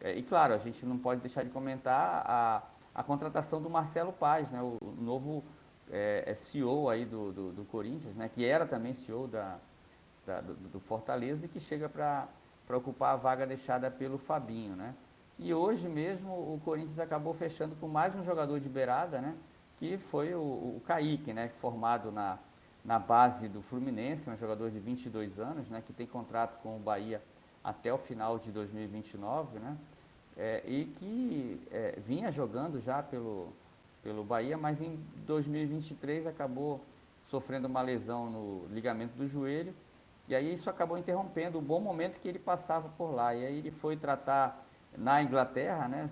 Speaker 3: E claro, a gente não pode deixar de comentar a contratação do Marcelo Paz, né? O novo CEO aí do Corinthians, né? Que era também CEO do Fortaleza e que chega para ocupar a vaga deixada pelo Fabinho, né? E hoje mesmo o Corinthians acabou fechando com mais um jogador de beirada, né? Que foi o Kaique, né? Formado na base do Fluminense, um jogador de 22 anos, né? Que tem contrato com o Bahia até o final de 2029, né? E que vinha jogando já pelo Bahia, mas em 2023 acabou sofrendo uma lesão no ligamento do joelho, e aí isso acabou interrompendo o bom momento que ele passava por lá. E aí ele foi tratar na Inglaterra, né?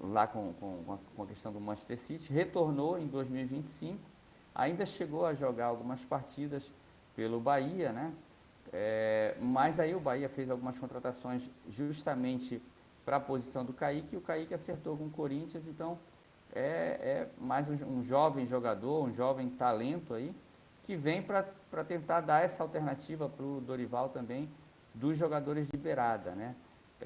Speaker 3: Lá com a questão do Manchester City, retornou em 2025, ainda chegou a jogar algumas partidas pelo Bahia, né? Mas aí o Bahia fez algumas contratações justamente para a posição do Kaique, e o Kaique acertou com o Corinthians, então é mais um jovem jogador, um jovem talento aí, que vem para tentar dar essa alternativa para o Dorival também, dos jogadores de beirada, né?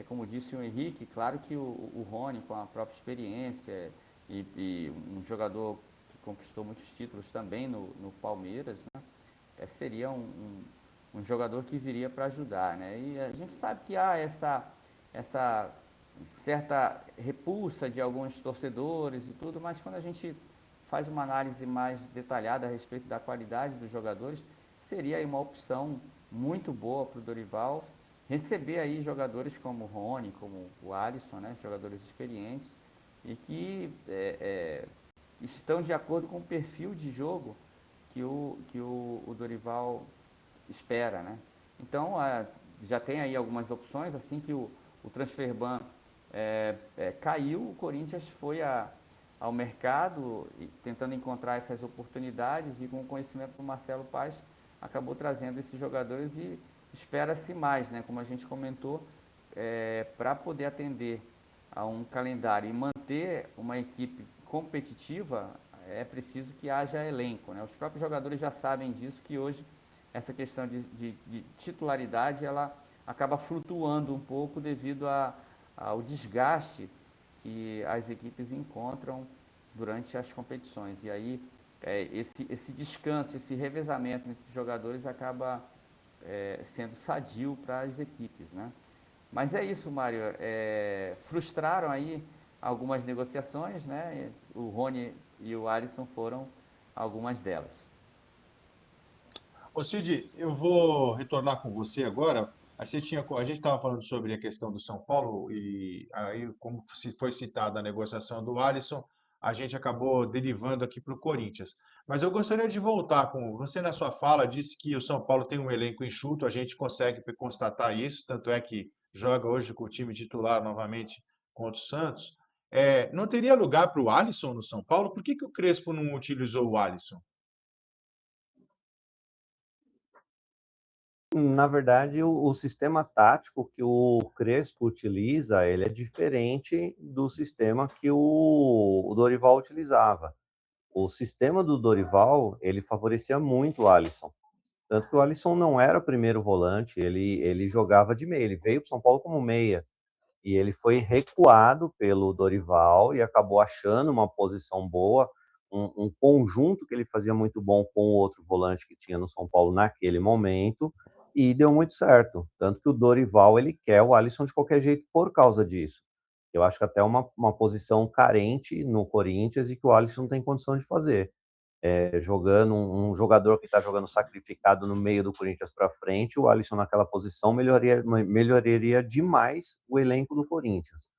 Speaker 3: Como disse o Henrique, claro que o Rony, com a própria experiência, e um jogador que conquistou muitos títulos também no Palmeiras, né? Seria um jogador que viria para ajudar, né? E a gente sabe que há essa certa repulsa de alguns torcedores e tudo, mas quando a gente faz uma análise mais detalhada a respeito da qualidade dos jogadores, seria aí uma opção muito boa para o Dorival receber aí jogadores como o Rony, como o Alisson, né? Jogadores experientes e que estão de acordo com o perfil de jogo que o Dorival espera, né? Então, já tem aí algumas opções, assim que o transfer ban caiu, o Corinthians foi ao mercado tentando encontrar essas oportunidades e com o conhecimento do Marcelo Paes acabou trazendo esses jogadores e espera-se mais, né? Como a gente comentou, para poder atender a um calendário e manter uma equipe competitiva, é preciso que haja elenco, né? Os próprios jogadores já sabem disso, que hoje essa questão de titularidade ela acaba flutuando um pouco devido ao desgaste que as equipes encontram durante as competições. E aí esse descanso, esse revezamento entre os jogadores acaba sendo sadio para as equipes, né? Mas é isso, Mário. Frustraram aí algumas negociações, né? O Rony e o Alisson foram algumas delas.
Speaker 1: Ô Cid, eu vou retornar com você agora. A gente estava falando sobre a questão do São Paulo e aí, como foi citada a negociação do Alisson, a gente acabou derivando aqui para o Corinthians. Mas eu gostaria de voltar com você na sua fala, disse que o São Paulo tem um elenco enxuto, a gente consegue constatar isso, tanto é que joga hoje com o time titular novamente contra o Santos. Não teria lugar para o Alisson no São Paulo? Por que o Crespo não utilizou o Alisson?
Speaker 4: Na verdade, o sistema tático que o Crespo utiliza, ele é diferente do sistema que o Dorival utilizava. O sistema do Dorival, ele favorecia muito o Alisson. Tanto que o Alisson não era o primeiro volante, ele jogava de meia. Ele veio para o São Paulo como meia. E ele foi recuado pelo Dorival e acabou achando uma posição boa, um conjunto que ele fazia muito bom com o outro volante que tinha no São Paulo naquele momento, e deu muito certo. Tanto que o Dorival, ele quer o Alisson de qualquer jeito por causa disso. Eu acho que até uma posição carente no Corinthians e que o Alisson não tem condição de fazer. Jogando um jogador que está jogando sacrificado no meio do Corinthians para frente, o Alisson naquela posição melhoraria demais o elenco do Corinthians.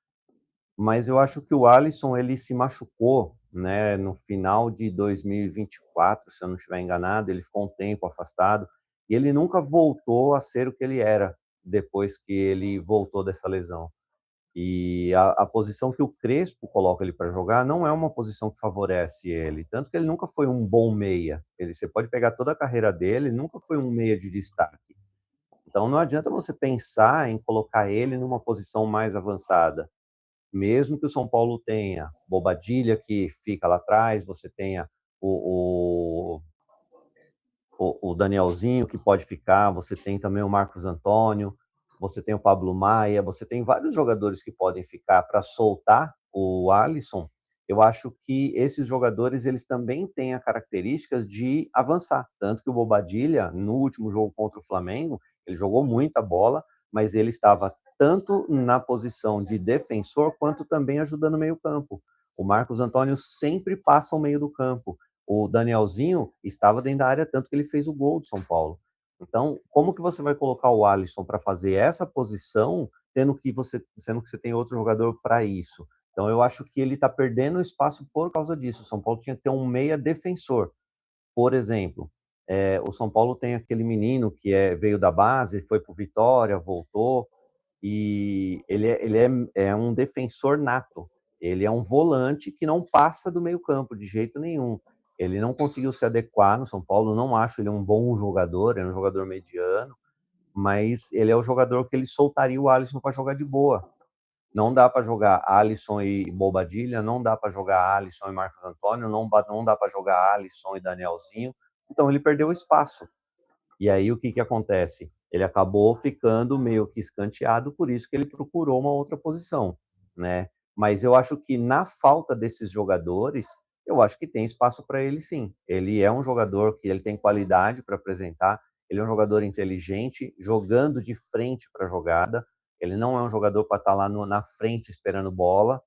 Speaker 4: Mas eu acho que o Alisson ele se machucou, né, no final de 2024, se eu não estiver enganado, ele ficou um tempo afastado e ele nunca voltou a ser o que ele era depois que ele voltou dessa lesão. E a posição que o Crespo coloca ele para jogar não é uma posição que favorece ele, tanto que ele nunca foi um bom meia. Você pode pegar toda a carreira dele, ele nunca foi um meia de destaque. Então não adianta você pensar em colocar ele numa posição mais avançada. Mesmo que o São Paulo tenha Bobadilha, que fica lá atrás, você tenha o Danielzinho, que pode ficar, você tem também o Marcos Antônio, você tem o Pablo Maia, você tem vários jogadores que podem ficar para soltar o Alisson. Eu acho que esses jogadores eles também têm a características de avançar, tanto que o Bobadilha no último jogo contra o Flamengo, ele jogou muita bola, mas ele estava tanto na posição de defensor quanto também ajudando o meio-campo. O Marcos Antônio sempre passa ao meio do campo. O Danielzinho estava dentro da área, tanto que ele fez o gol do São Paulo. Então, como que você vai colocar o Alisson para fazer essa posição, sendo que você tem outro jogador para isso? Então, eu acho que ele está perdendo espaço por causa disso. O São Paulo tinha que ter um meia defensor. Por exemplo, o São Paulo tem aquele menino que veio da base, foi para o Vitória, voltou, e ele é um defensor nato. Ele é um volante que não passa do meio-campo de jeito nenhum. Ele não conseguiu se adequar no São Paulo, não acho ele um bom jogador, é um jogador mediano, mas ele é o jogador que ele soltaria o Alisson para jogar de boa. Não dá para jogar Alisson e Bobadilha, não dá para jogar Alisson e Marcos Antônio, não dá para jogar Alisson e Danielzinho. Então ele perdeu espaço. E aí o que que acontece? Ele acabou ficando meio que escanteado, por isso que ele procurou uma outra posição, né? Mas eu acho que na falta desses jogadores, eu acho que tem espaço para ele sim. Ele é um jogador que ele tem qualidade para apresentar, ele é um jogador inteligente, jogando de frente para a jogada. Ele não é um jogador para estar lá na frente esperando bola.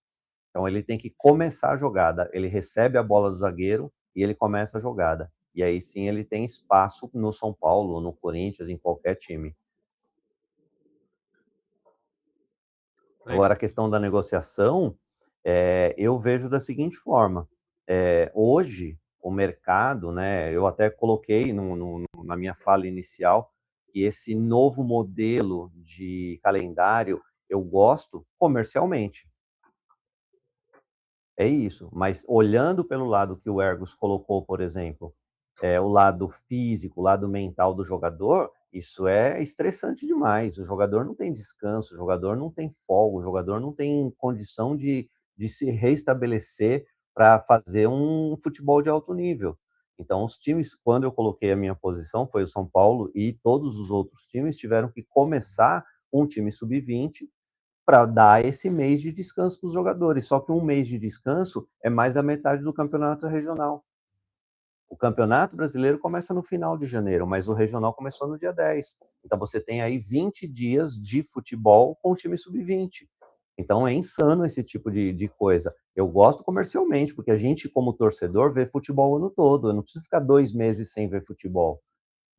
Speaker 4: Então ele tem que começar a jogada. Ele recebe a bola do zagueiro e ele começa a jogada. E aí sim ele tem espaço no São Paulo, no Corinthians, em qualquer time. Agora, a questão da negociação, eu vejo da seguinte forma: hoje, o mercado, né, eu até coloquei na minha fala inicial, que esse novo modelo de calendário eu gosto comercialmente. É isso, mas olhando pelo lado que o Ergos colocou, por exemplo, o lado físico, o lado mental do jogador, isso é estressante demais. O jogador não tem descanso, o jogador não tem folga, o jogador não tem condição de se restabelecer para fazer um futebol de alto nível. Então, os times, quando eu coloquei a minha posição, foi o São Paulo e todos os outros times tiveram que começar um time sub-20 para dar esse mês de descanso para os jogadores. Só que um mês de descanso é mais da metade do campeonato regional. O campeonato brasileiro começa no final de janeiro, mas o regional começou no dia 10. Então você tem aí 20 dias de futebol com o time sub-20. Então é insano esse tipo de coisa. Eu gosto comercialmente, porque a gente, como torcedor, vê futebol o ano todo. Eu não preciso ficar 2 meses sem ver futebol.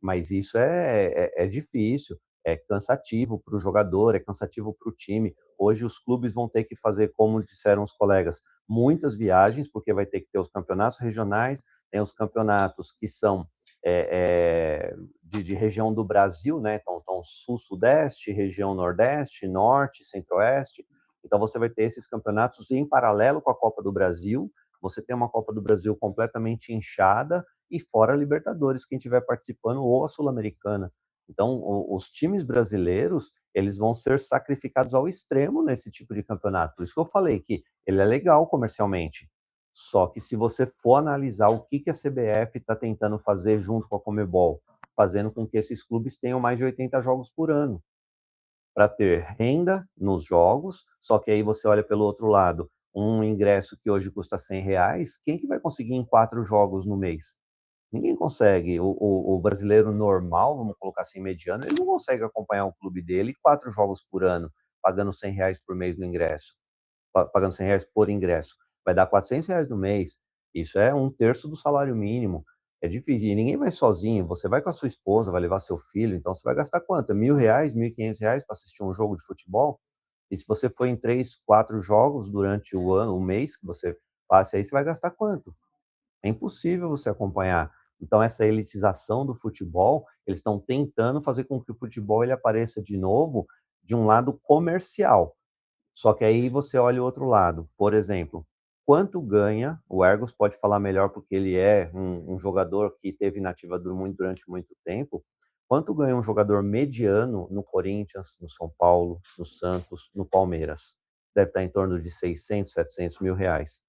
Speaker 4: Mas isso é difícil, é cansativo para o jogador, é cansativo para o time. Hoje os clubes vão ter que fazer, como disseram os colegas, muitas viagens, porque vai ter que ter os campeonatos regionais, tem os campeonatos que são de região do Brasil, né? Então sul-sudeste, região nordeste, norte, centro-oeste. Então você vai ter esses campeonatos em paralelo com a Copa do Brasil. Você tem uma Copa do Brasil completamente inchada, e fora a Libertadores, quem estiver participando, ou a Sul-Americana. Então, os times brasileiros, eles vão ser sacrificados ao extremo nesse tipo de campeonato. Por isso que eu falei que ele é legal comercialmente. Só que se você for analisar o que a CBF está tentando fazer junto com a Conmebol, fazendo com que esses clubes tenham mais de 80 jogos por ano, para ter renda nos jogos, só que aí você olha pelo outro lado, um ingresso que hoje custa R$ 100, quem que vai conseguir em 4 jogos no mês? Ninguém consegue. O brasileiro normal, vamos colocar assim, mediano, ele não consegue acompanhar o clube dele 4 jogos por ano, pagando R$ 100 por mês no ingresso, pagando R$ 100 por ingresso. Vai dar R$ 400 no mês. Isso é um terço do salário mínimo. É difícil. E ninguém vai sozinho. Você vai com a sua esposa, vai levar seu filho. Então você vai gastar quanto? R$ 1.000, R$ 1.500 para assistir um jogo de futebol? E se você for em 3, 4 jogos durante o ano, o mês que você passe aí, você vai gastar quanto? É impossível você acompanhar. Então essa elitização do futebol, eles estão tentando fazer com que o futebol ele apareça de novo de um lado comercial. Só que aí você olha o outro lado. Por exemplo, quanto ganha, o Ergos pode falar melhor porque ele é um jogador que teve nativa durante muito tempo, quanto ganha um jogador mediano no Corinthians, no São Paulo, no Santos, no Palmeiras? Deve estar em torno de 600, 700 mil reais.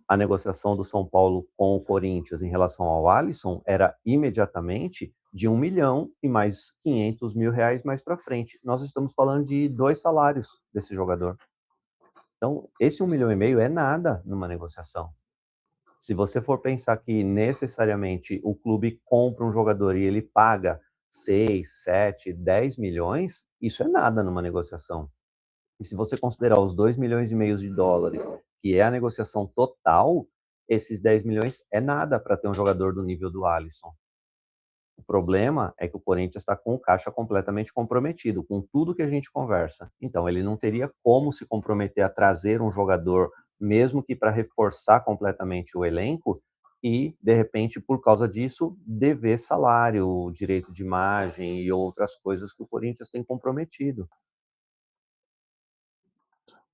Speaker 4: A negociação do São Paulo com o Corinthians em relação ao Alisson era imediatamente de 1 milhão e mais R$ 500 mil mais para frente. Nós estamos falando de 2 salários desse jogador. Então, esse 1,5 milhão é nada numa negociação. Se você for pensar que necessariamente o clube compra um jogador e ele paga 6, 7, 10 milhões, isso é nada numa negociação. E se você considerar os 2,5 milhões de dólares, que é a negociação total, esses 10 milhões é nada para ter um jogador do nível do Alisson. O problema é que o Corinthians está com o caixa completamente comprometido, com tudo que a gente conversa. Então, ele não teria como se comprometer a trazer um jogador, mesmo que para reforçar completamente o elenco, e, de repente, por causa disso, dever salário, direito de imagem e outras coisas que o Corinthians tem comprometido.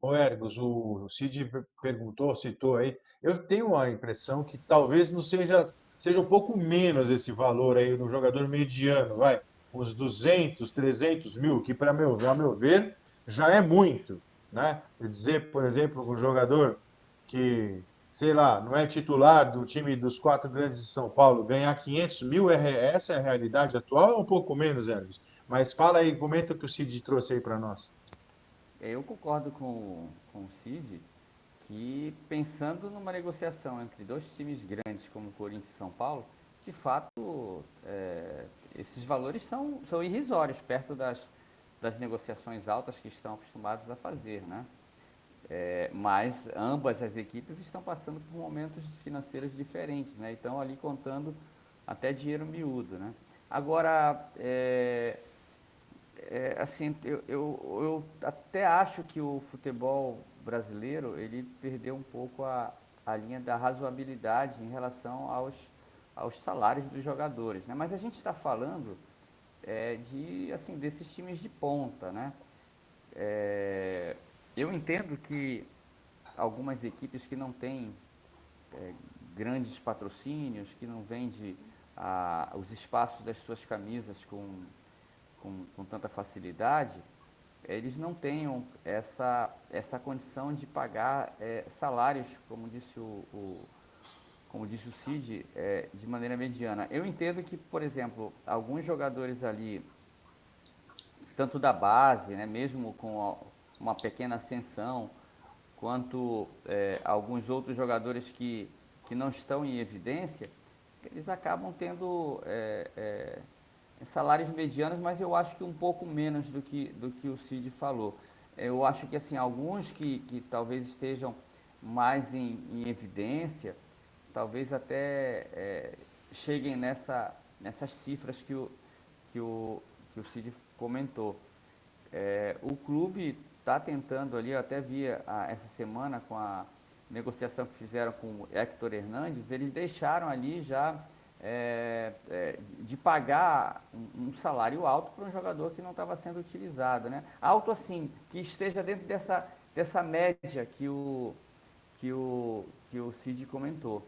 Speaker 1: Ô, Ergos, o Cid perguntou, citou aí. Eu tenho a impressão que talvez não seja um pouco menos esse valor aí no jogador mediano, vai, uns 200, 300 mil, que a meu ver já é muito. né? Dizer, por exemplo, que o jogador que, sei lá, não é titular do time dos quatro grandes de São Paulo ganhar 500 mil, essa é a realidade atual ou um pouco menos, Hermes? Mas fala aí, comenta o que o Cid trouxe aí para nós.
Speaker 3: Eu concordo com o Cid que, pensando numa negociação entre dois times grandes como Corinthians e São Paulo, de fato, esses valores são irrisórios perto das negociações altas que estão acostumados a fazer, né? Mas ambas as equipes estão passando por momentos financeiros diferentes, né? E estão ali contando até dinheiro miúdo, né? Agora, assim, eu até acho que o futebol brasileiro ele perdeu um pouco a linha da razoabilidade em relação aos salários dos jogadores, né? Mas a gente está falando assim, desses times de ponta, né? Eu entendo que algumas equipes que não têm grandes patrocínios, que não vendem os espaços das suas camisas com tanta facilidade, eles não tenham essa condição de pagar salários, como disse o Cid, de maneira mediana. Eu entendo que, por exemplo, alguns jogadores ali, tanto da base, né, mesmo com uma pequena ascensão, quanto alguns outros jogadores que não estão em evidência, eles acabam tendo salários medianos, mas eu acho que um pouco menos do que o Cid falou. Eu acho que assim, alguns que talvez estejam mais em evidência, talvez até cheguem nessas cifras que o Cid comentou. O clube está tentando ali, eu até vi essa semana com a negociação que fizeram com o Héctor Hernandes, eles deixaram ali já de pagar um salário alto para um jogador que não estava sendo utilizado, né? Alto assim, que esteja dentro dessa média que o Cid comentou.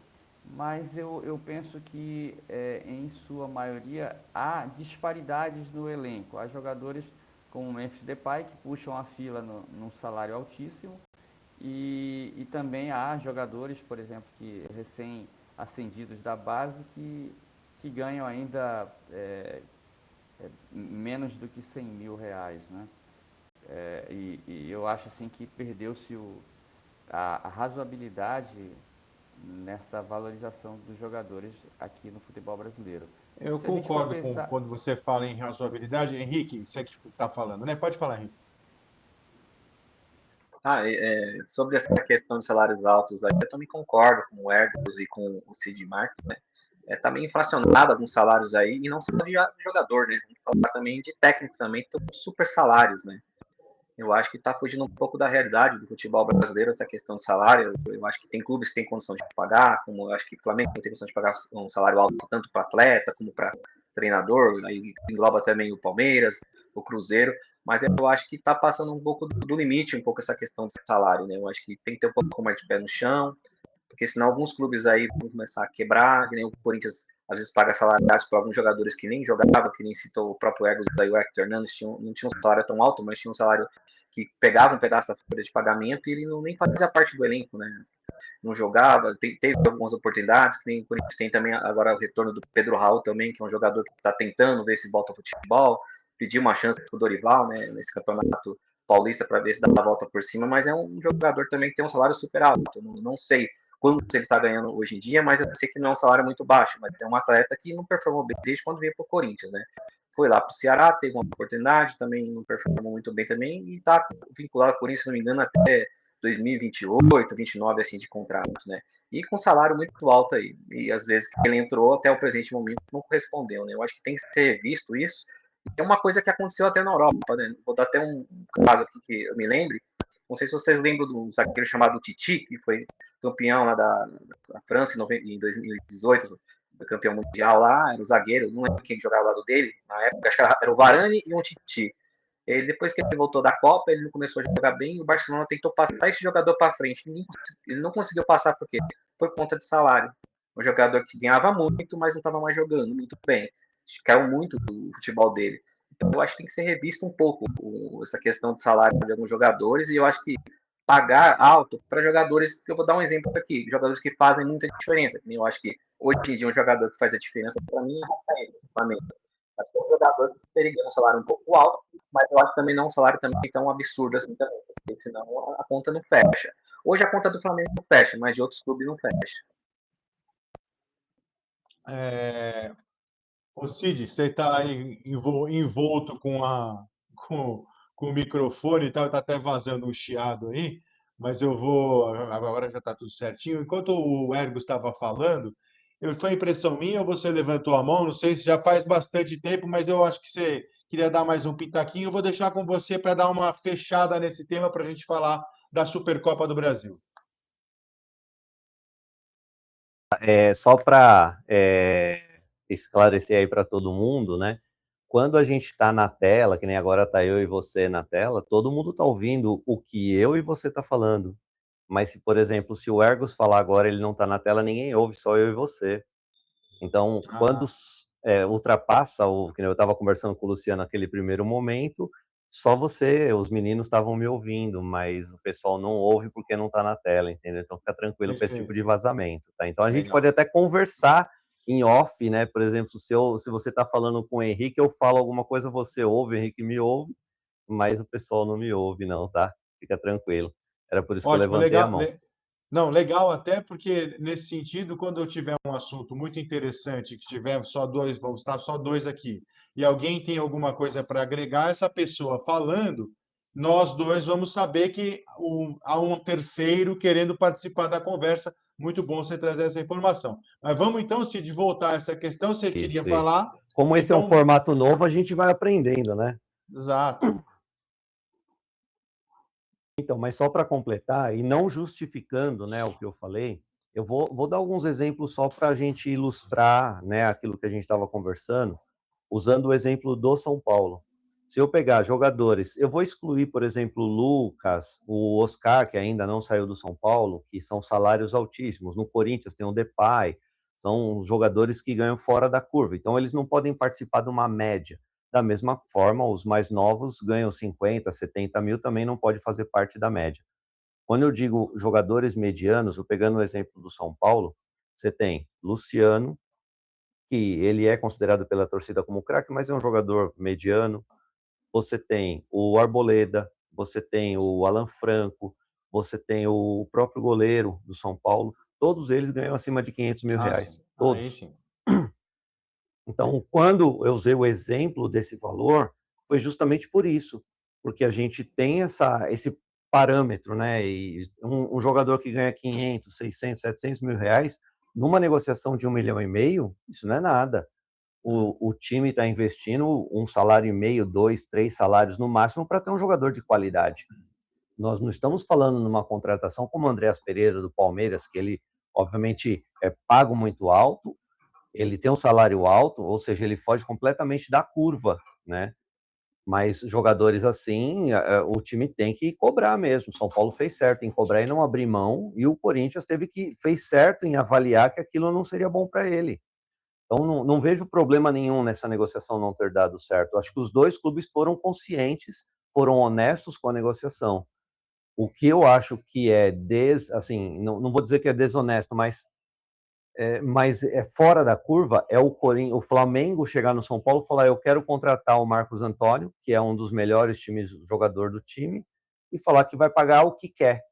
Speaker 3: Mas eu penso que, em sua maioria, há disparidades no elenco. Há jogadores como o Memphis Depay, que puxam a fila num salário altíssimo, e também há jogadores, por exemplo, que recém-ascendidos da base, que ganham ainda menos do que 100 mil reais, né? E eu acho assim que perdeu-se a razoabilidade nessa valorização dos jogadores aqui no futebol brasileiro.
Speaker 1: Eu
Speaker 3: Se a gente for
Speaker 1: concordo com
Speaker 3: pensar,
Speaker 1: quando você fala em razoabilidade. Henrique, você que está falando, né? Pode falar, Henrique.
Speaker 2: Sobre essa questão de salários altos, aí, eu também concordo com o Erdos e com o Cid Marques, né? Tá meio inflacionado alguns salários aí, e não só de jogador, né? Vamos falar também de técnico também, todos super salários, né? Eu acho que está fugindo um pouco da realidade do futebol brasileiro essa questão de salário. Eu acho que tem clubes que têm condição de pagar, como eu acho que o Flamengo tem condição de pagar um salário alto tanto para atleta como para treinador, aí engloba também o Palmeiras, o Cruzeiro, mas eu acho que está passando um pouco do limite, um pouco essa questão de salário, né? Eu acho que tem que ter um pouco mais de pé no chão, porque senão alguns clubes aí vão começar a quebrar, que nem o Corinthians às vezes paga salários para alguns jogadores que nem jogavam, que nem citou o próprio Egos daí, o Hector Hernandes, não tinha um salário tão alto, mas tinha um salário que pegava um pedaço da folha de pagamento e ele nem fazia parte do elenco, né? Não jogava, teve algumas oportunidades, que nem o Corinthians tem também agora o retorno do Pedro Raul também, que é um jogador que está tentando ver se volta ao futebol, pediu uma chance para o Dorival, né, nesse campeonato paulista para ver se dá a volta por cima, mas é um jogador também que tem um salário super alto, não sei quanto ele está ganhando hoje em dia, mas eu sei que não é um salário muito baixo, mas é um atleta que não performou bem desde quando veio para o Corinthians, né? Foi lá para o Ceará, teve uma oportunidade, também não performou muito bem também, e está vinculado ao Corinthians, se não me engano, até 2028, 29 assim de contrato, né? E com salário muito alto aí. E às vezes ele entrou até o presente momento não correspondeu, né? Eu acho que tem que ser visto isso. E é uma coisa que aconteceu até na Europa, né? Vou dar até um caso aqui que eu me lembre. Não sei se vocês lembram do zagueiro chamado Titi, que foi campeão lá da França em 2018, campeão mundial lá, era o zagueiro, não lembro quem jogava ao lado dele, na época acho que era o Varane e um Titi. Ele, depois que ele voltou da Copa, ele não começou a jogar bem e o Barcelona tentou passar esse jogador para frente. Ele não conseguiu passar por quê? Por conta de salário. Um jogador que ganhava muito, mas não estava mais jogando muito bem. Caiu muito o futebol dele. Então, eu acho que tem que ser revisto um pouco essa questão de salário de alguns jogadores, e eu acho que pagar alto para jogadores, que eu vou dar um exemplo aqui, jogadores que fazem muita diferença. Eu acho que hoje em dia um jogador que faz a diferença para mim é o Rafael, Flamengo. Acho que é um jogador que teria um salário um pouco alto, mas eu acho também não um salário também tão absurdo assim também, porque senão a conta não fecha. Hoje a conta do Flamengo não fecha, mas de outros clubes não fecha.
Speaker 1: Ô Cid, você está aí envolto com, com o microfone e tal, está até vazando um chiado aí, mas eu vou. Agora já está tudo certinho. Enquanto o Ergo estava falando, foi impressão minha ou você levantou a mão? Não sei se já faz bastante tempo, mas eu acho que você queria dar mais um pitaquinho. Eu vou deixar com você para dar uma fechada nesse tema para a gente falar da Supercopa do Brasil.
Speaker 4: Só para esclarecer aí para todo mundo, né? Quando a gente está na tela, que nem agora está eu e você na tela, todo mundo está ouvindo o que eu e você está falando. Mas se, por exemplo, se o Ergos falar agora, ele não está na tela, ninguém ouve, só eu e você. Então, quando ultrapassa o que eu estava conversando com o Luciano naquele primeiro momento, só você, os meninos estavam me ouvindo, mas o pessoal não ouve porque não está na tela, entendeu? Então fica tranquilo com esse tipo de
Speaker 1: Perfeito.
Speaker 4: vazamento, tá? Então a gente
Speaker 1: Legal.
Speaker 4: pode até conversar em off, né? Por exemplo, se você está falando com o Henrique, eu falo alguma coisa, você ouve, o Henrique me ouve, mas o pessoal não me ouve, não, tá? Fica tranquilo. Era por isso que eu
Speaker 1: Ótimo,
Speaker 4: levantei a
Speaker 1: legal.
Speaker 4: mão.
Speaker 1: Não, legal até porque, nesse sentido, quando eu tiver um assunto muito interessante, que tiver só dois, vamos estar só dois aqui, e alguém tem alguma coisa para agregar, essa pessoa falando, nós dois vamos saber que há um terceiro querendo participar da conversa. Muito bom você trazer essa informação. Mas vamos então, Cid, voltar a essa questão. Você queria
Speaker 4: Isso.
Speaker 1: falar?
Speaker 4: Como esse é um
Speaker 1: Então,
Speaker 4: formato novo, a gente vai aprendendo, né?
Speaker 1: exato.
Speaker 4: Então, mas só para completar, e não justificando, né, o que eu falei, eu vou dar alguns exemplos só para a gente ilustrar, né, aquilo que a gente estava conversando, usando o exemplo do São Paulo. Se eu pegar jogadores, eu vou excluir, por exemplo, o Lucas, o Oscar, que ainda não saiu do São Paulo, que são salários altíssimos. No Corinthians tem o Depay, são jogadores que ganham fora da curva, então eles não podem participar de uma média. Da mesma forma, os mais novos ganham 50, 70 mil, também não pode fazer parte da média. Quando eu digo jogadores medianos, eu pegando o exemplo do São Paulo, você tem Luciano, que ele é considerado pela torcida como craque, mas é um jogador mediano. Você tem o Arboleda, você tem o Alan Franco, você tem o próprio goleiro do São Paulo. Todos eles ganham acima de 500 mil
Speaker 1: Ah, sim.
Speaker 4: reais.
Speaker 1: Aí
Speaker 4: Todos.
Speaker 1: sim.
Speaker 4: Então, quando eu usei o exemplo desse valor, foi justamente por isso, porque a gente tem esse parâmetro, né? E um jogador que ganha 500, 600, 700 mil reais, numa negociação de 1,5 milhão, isso não é nada. O time está investindo um salário e meio, 2, 3 salários no máximo para ter um jogador de qualidade. Nós não estamos falando numa contratação como o Andreas Pereira do Palmeiras, que ele, obviamente, é pago muito alto, ele tem um salário alto, ou seja, ele foge completamente da curva, né? Mas jogadores assim, o time tem que cobrar mesmo. São Paulo fez certo em cobrar e não abrir mão, e o Corinthians fez certo em avaliar que aquilo não seria bom para ele. Então, não vejo problema nenhum nessa negociação não ter dado certo. Acho que os dois clubes foram conscientes, foram honestos com a negociação. O que eu acho que é assim, não vou dizer que é desonesto, mas é fora da curva é o Flamengo chegar no São Paulo e falar: eu quero contratar o Marcos Antônio, que é um dos melhores jogador do time, e falar que vai pagar o que quer.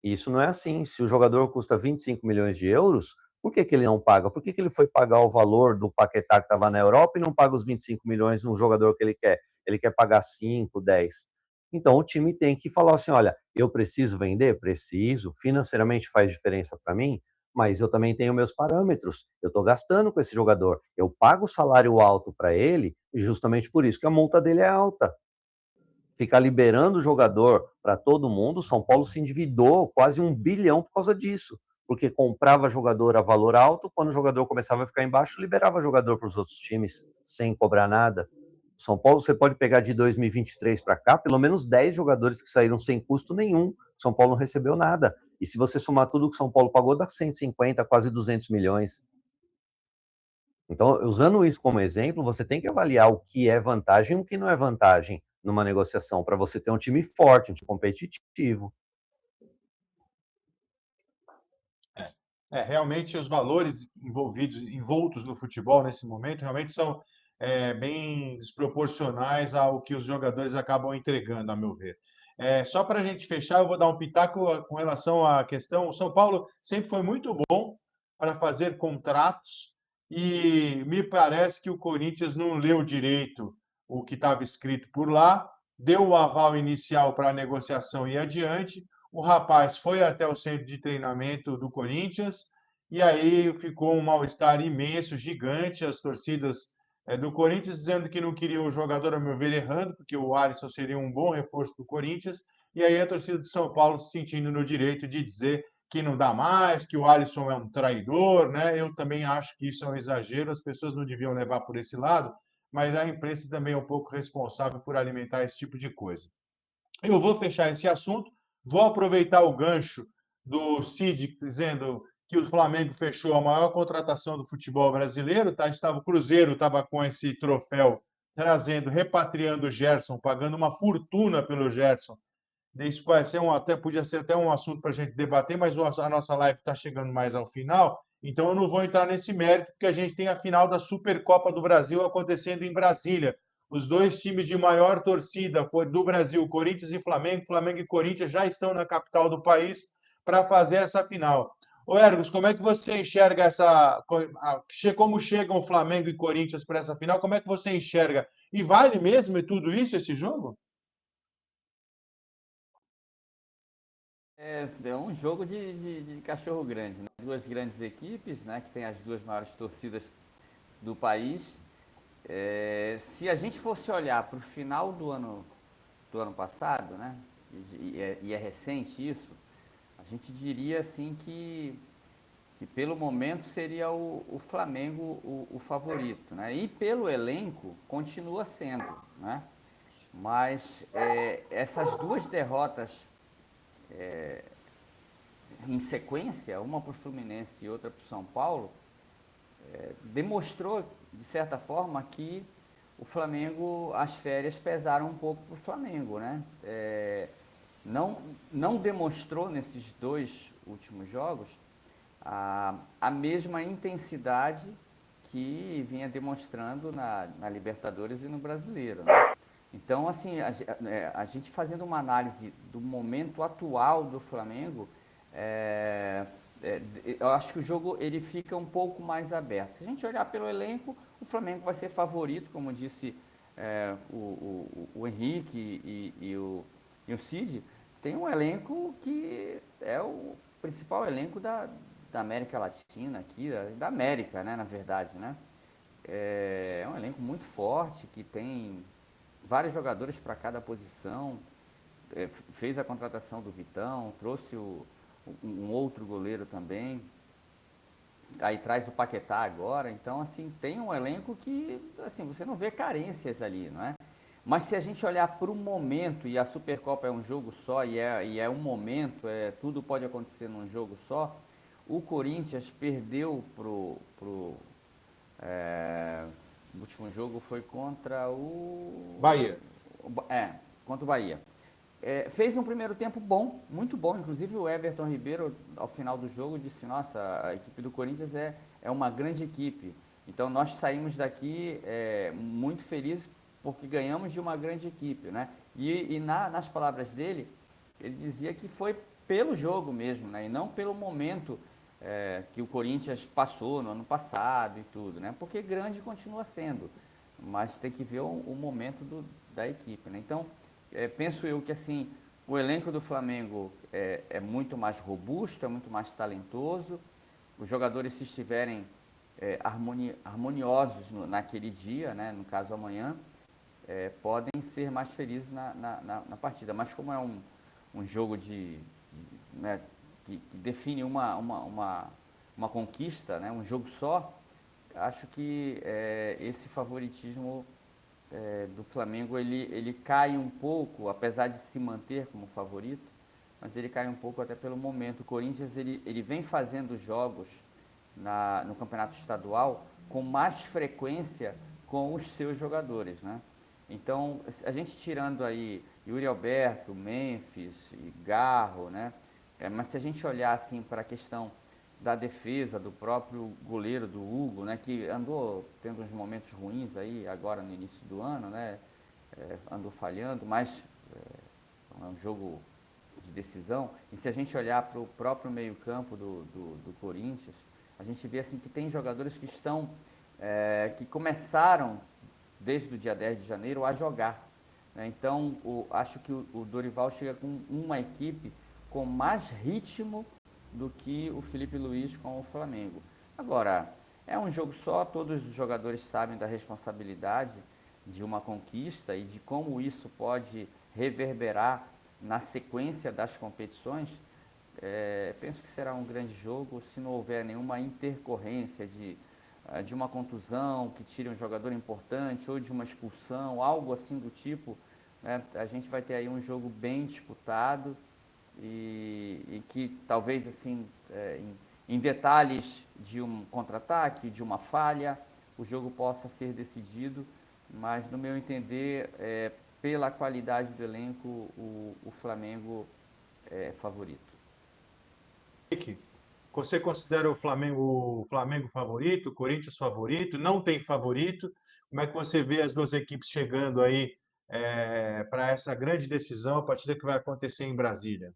Speaker 4: E isso não é assim. Se o jogador custa 25 milhões de euros, por que ele não paga? Por que ele foi pagar o valor do Paquetá que estava na Europa e não paga os 25 milhões no jogador que ele quer? Ele quer pagar 5, 10. Então o time tem que falar assim: olha, eu preciso vender? Preciso. Financeiramente faz diferença para mim, mas eu também tenho meus parâmetros. Eu estou gastando com esse jogador. Eu pago salário alto para ele, justamente por isso que a multa dele é alta. Ficar liberando o jogador para todo mundo, São Paulo se endividou quase 1 bilhão por causa disso, porque comprava jogador a valor alto, quando o jogador começava a ficar embaixo, liberava jogador para os outros times sem cobrar nada. São Paulo, você pode pegar de 2023 para cá, pelo menos 10 jogadores que saíram sem custo nenhum. São Paulo não recebeu nada. E se você somar tudo que São Paulo pagou, dá 150, quase 200 milhões. Então, usando isso como exemplo, você tem que avaliar o que é vantagem e o que não é vantagem numa negociação, para você ter um time forte, um time competitivo.
Speaker 1: Realmente os valores envoltos no futebol nesse momento, realmente são bem desproporcionais ao que os jogadores acabam entregando, a meu ver. Só para a gente fechar, eu vou dar um pitaco com relação à questão. O São Paulo sempre foi muito bom para fazer contratos e me parece que o Corinthians não leu direito o que estava escrito por lá, deu o aval inicial para a negociação e adiante. O rapaz foi até o centro de treinamento do Corinthians e aí ficou um mal-estar imenso, gigante. As torcidas do Corinthians dizendo que não queriam o jogador, a meu ver, errando, porque o Alisson seria um bom reforço do Corinthians. E aí a torcida do São Paulo se sentindo no direito de dizer que não dá mais, que o Alisson é um traidor, né? Eu também acho que isso é um exagero, as pessoas não deviam levar por esse lado, mas a imprensa também é um pouco responsável por alimentar esse tipo de coisa. Eu vou fechar esse assunto, vou aproveitar o gancho do Cid dizendo que o Flamengo fechou a maior contratação do futebol brasileiro, tá? O Cruzeiro estava com esse troféu trazendo, repatriando o Gerson, pagando uma fortuna pelo Gerson. Isso vai ser podia ser até um assunto para a gente debater, mas a nossa live está chegando mais ao final, então eu não vou entrar nesse mérito, porque a gente tem a final da Supercopa do Brasil acontecendo em Brasília. Os dois times de maior torcida do Brasil, Corinthians e Flamengo, Flamengo e Corinthians já estão na capital do país para fazer essa final. Ô Ergos, como é que você enxerga como chegam Flamengo e Corinthians para essa final? Como é que você enxerga? E vale mesmo tudo isso esse jogo?
Speaker 3: É um jogo de cachorro grande, né? Duas grandes equipes, né? Que tem as duas maiores torcidas do país. Se a gente fosse olhar para o final do ano passado, né? E é recente isso, a gente diria assim que pelo momento seria o Flamengo o favorito, né? E pelo elenco continua sendo, né? Mas essas duas derrotas em sequência, uma para o Fluminense e outra para o São Paulo, demonstrou, de certa forma, que o Flamengo, as férias pesaram um pouco para o Flamengo, né? Não demonstrou nesses dois últimos jogos a mesma intensidade que vinha demonstrando na Libertadores e no Brasileiro, né? Então, assim, a gente fazendo uma análise do momento atual do Flamengo, eu acho que o jogo ele fica um pouco mais aberto. Se a gente olhar pelo elenco, o Flamengo vai ser favorito, como disse o Henrique e o Cid. Tem um elenco que é o principal elenco da América Latina aqui, da América, né, na verdade, né? É um elenco muito forte, que tem vários jogadores para cada posição. Fez a contratação do Vitão, trouxe um outro goleiro também. Aí traz o Paquetá agora. Então, assim, tem um elenco que, assim, você não vê carências ali, não é? Mas se a gente olhar para o momento, e a Supercopa é um jogo só, e é um momento, tudo pode acontecer num jogo só, o Corinthians perdeu o último jogo foi contra
Speaker 1: Bahia.
Speaker 3: contra o Bahia. Fez um primeiro tempo bom, muito bom. Inclusive o Everton Ribeiro, ao final do jogo, disse: nossa, a equipe do Corinthians é uma grande equipe. Então nós saímos daqui muito felizes porque ganhamos de uma grande equipe, né? E nas palavras dele, ele dizia que foi pelo jogo mesmo, né? E não pelo momento que o Corinthians passou no ano passado e tudo, né? Porque grande continua sendo, mas tem que ver o momento da equipe, né? Então, penso eu que assim, o elenco do Flamengo é muito mais robusto, é muito mais talentoso. Os jogadores, se estiverem harmoniosos naquele dia, né? No caso amanhã, podem ser mais felizes na partida. Mas como é um jogo né, que define uma conquista, né, um jogo só, acho que esse favoritismo do Flamengo ele cai um pouco, apesar de se manter como favorito, mas ele cai um pouco até pelo momento. O Corinthians ele vem fazendo jogos no campeonato estadual com mais frequência com os seus jogadores, né? Então, a gente tirando aí Yuri Alberto, Memphis e Garro, né? Mas se a gente olhar assim para a questão da defesa, do próprio goleiro, do Hugo, né? Que andou tendo uns momentos ruins aí agora no início do ano, né? Andou falhando, mas é um jogo de decisão. E se a gente olhar para o próprio meio-campo do Corinthians, a gente vê assim que tem jogadores que estão que começaram desde o dia 10 de janeiro a jogar, né? Então, acho que o Dorival chega com uma equipe com mais ritmo do que o Felipe Luiz com o Flamengo. Agora, é um jogo só, todos os jogadores sabem da responsabilidade de uma conquista e de como isso pode reverberar na sequência das competições. Penso que será um grande jogo se não houver nenhuma intercorrência de uma contusão que tire um jogador importante ou de uma expulsão, algo assim do tipo, né? A gente vai ter aí um jogo bem disputado e que talvez assim em detalhes de um contra-ataque, de uma falha, o jogo possa ser decidido, mas no meu entender, pela qualidade do elenco, o Flamengo é favorito.
Speaker 1: Você considera o Flamengo favorito, o Corinthians favorito? Não tem favorito? Como é que você vê as duas equipes chegando aí para essa grande decisão, a partida que vai acontecer em Brasília?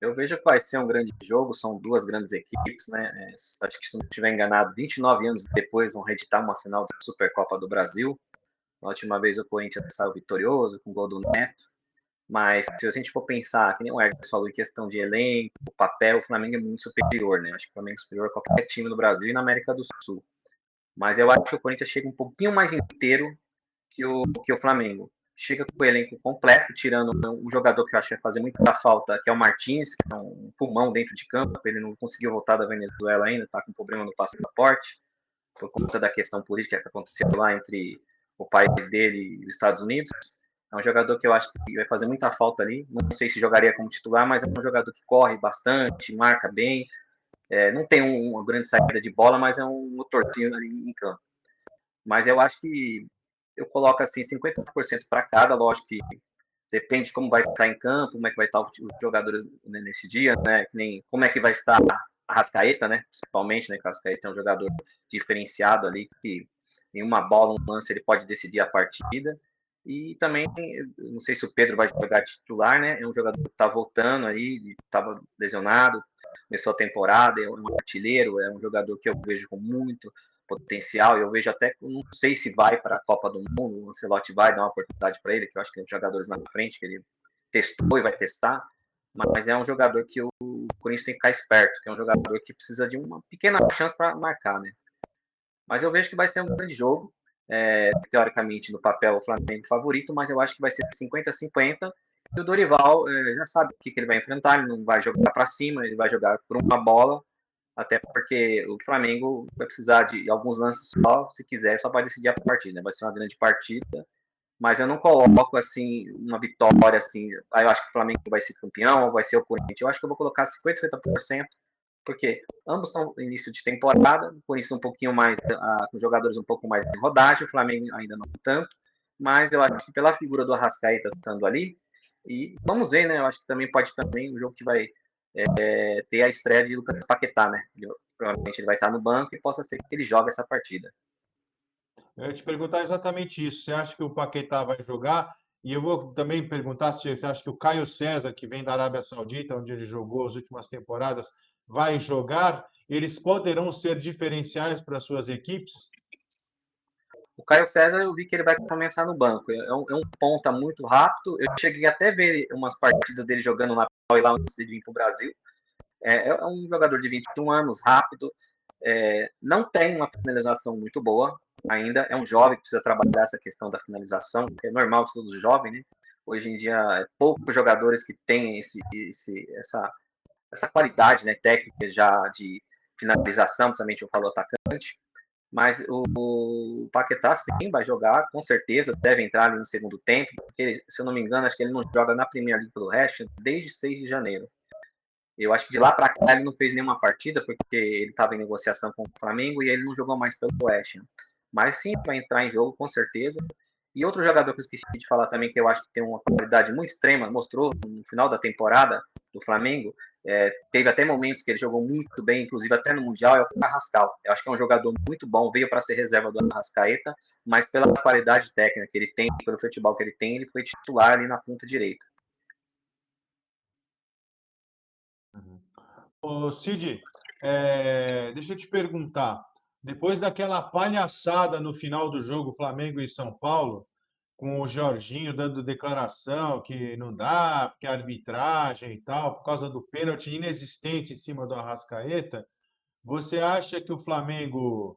Speaker 2: Eu vejo que vai ser um grande jogo, são duas grandes equipes, né? Acho que se não estiver enganado, 29 anos depois vão reeditar uma final da Supercopa do Brasil. Na última vez o Corinthians saiu vitorioso com o gol do Neto. Mas se a gente for pensar, que nem o Ernesto falou, em questão de elenco, papel, o Flamengo é muito superior, né? Acho que o Flamengo é superior a qualquer time no Brasil e na América do Sul. Mas eu acho que o Corinthians chega um pouquinho mais inteiro que o Flamengo. Chega com o elenco completo, tirando um jogador que eu acho que vai fazer muita falta, que é o Martins, que é um pulmão dentro de campo. Ele não conseguiu voltar da Venezuela ainda, está com problema no passaporte, por conta da questão política que aconteceu lá entre o país dele e os Estados Unidos. É um jogador que eu acho que vai fazer muita falta ali. Não sei se jogaria como titular, mas é um jogador que corre bastante, marca bem. Não tem uma grande saída de bola, mas é um motorzinho ali em campo. Mas eu acho que eu coloco assim 50% para cada, lógico que depende de como vai estar em campo, como é que vai estar os jogadores nesse dia, né? Que nem, como é que vai estar a Rascaeta, né? Principalmente, né? Que o Rascaeta é um jogador diferenciado ali, que em uma bola, um lance, ele pode decidir a partida. E também, não sei se o Pedro vai jogar titular, né? É um jogador que está voltando aí, estava lesionado, começou a temporada, é um artilheiro, é um jogador que eu vejo com muito potencial. Eu vejo até, não sei se vai para a Copa do Mundo, o Ancelotti vai dar uma oportunidade para ele, que eu acho que tem jogadores na frente que ele testou e vai testar, mas é um jogador que o Corinthians tem que ficar esperto, que é um jogador que precisa de uma pequena chance para marcar, né? Mas eu vejo que vai ser um grande jogo. Teoricamente, no papel, o Flamengo favorito, mas eu acho que vai ser 50-50. E o Dorival já sabe o que ele vai enfrentar, ele não vai jogar para cima, ele vai jogar por uma bola, até porque o Flamengo vai precisar de alguns lances só, se quiser, só para decidir a partida. Vai ser uma grande partida, mas eu não coloco assim uma vitória assim. Aí eu acho que o Flamengo vai ser campeão ou vai ser o Corinthians. Eu acho que eu vou colocar 50-50%, porque ambos estão no início de temporada, o Corinthians um pouquinho mais, com jogadores um pouco mais em rodagem, o Flamengo ainda não tanto, mas eu acho que pela figura do Arrascaeta estando ali, e vamos ver, né? Eu acho que também pode também um jogo que vai ter a estreia de Lucas Paquetá, né? Provavelmente ele vai estar no banco e possa ser que ele jogue essa partida.
Speaker 1: Eu ia te perguntar exatamente isso. Você acha que o Paquetá vai jogar? E eu vou também perguntar se você acha que o Caio César, que vem da Arábia Saudita, onde ele jogou as últimas temporadas, vai jogar? Eles poderão ser diferenciais para suas equipes?
Speaker 2: O Caio César, eu vi que ele vai começar no banco. É um ponta muito rápido. Eu cheguei até a ver umas partidas dele jogando na e lá antes de vir para o Brasil. É um jogador de 21 anos, rápido. Não tem uma finalização muito boa ainda. É um jovem que precisa trabalhar essa questão da finalização, que é normal de todo jovem, né? Hoje em dia, poucos jogadores que têm essa qualidade, né, técnica já de finalização, principalmente eu falo atacante. Mas o Paquetá sim vai jogar, com certeza, deve entrar ali no segundo tempo, porque, se eu não me engano, acho que ele não joga na Premier League pelo resto desde 6 de janeiro. Eu acho que de lá para cá ele não fez nenhuma partida, porque ele estava em negociação com o Flamengo e ele não jogou mais pelo West Ham. Mas sim, vai entrar em jogo com certeza. E outro jogador que eu esqueci de falar também, que eu acho que tem uma qualidade muito extrema, mostrou no final da temporada do Flamengo, teve até momentos que ele jogou muito bem, inclusive até no Mundial, é o Carrascal. Eu acho que é um jogador muito bom, veio para ser reserva do Arrascaeta, mas pela qualidade técnica que ele tem, pelo futebol que ele tem, ele foi titular ali na ponta direita.
Speaker 1: Ô, Cid, deixa eu te perguntar. Depois daquela palhaçada no final do jogo Flamengo e São Paulo, com o Jorginho dando declaração que não dá, porque a arbitragem e tal, por causa do pênalti inexistente em cima do Arrascaeta, você acha que o Flamengo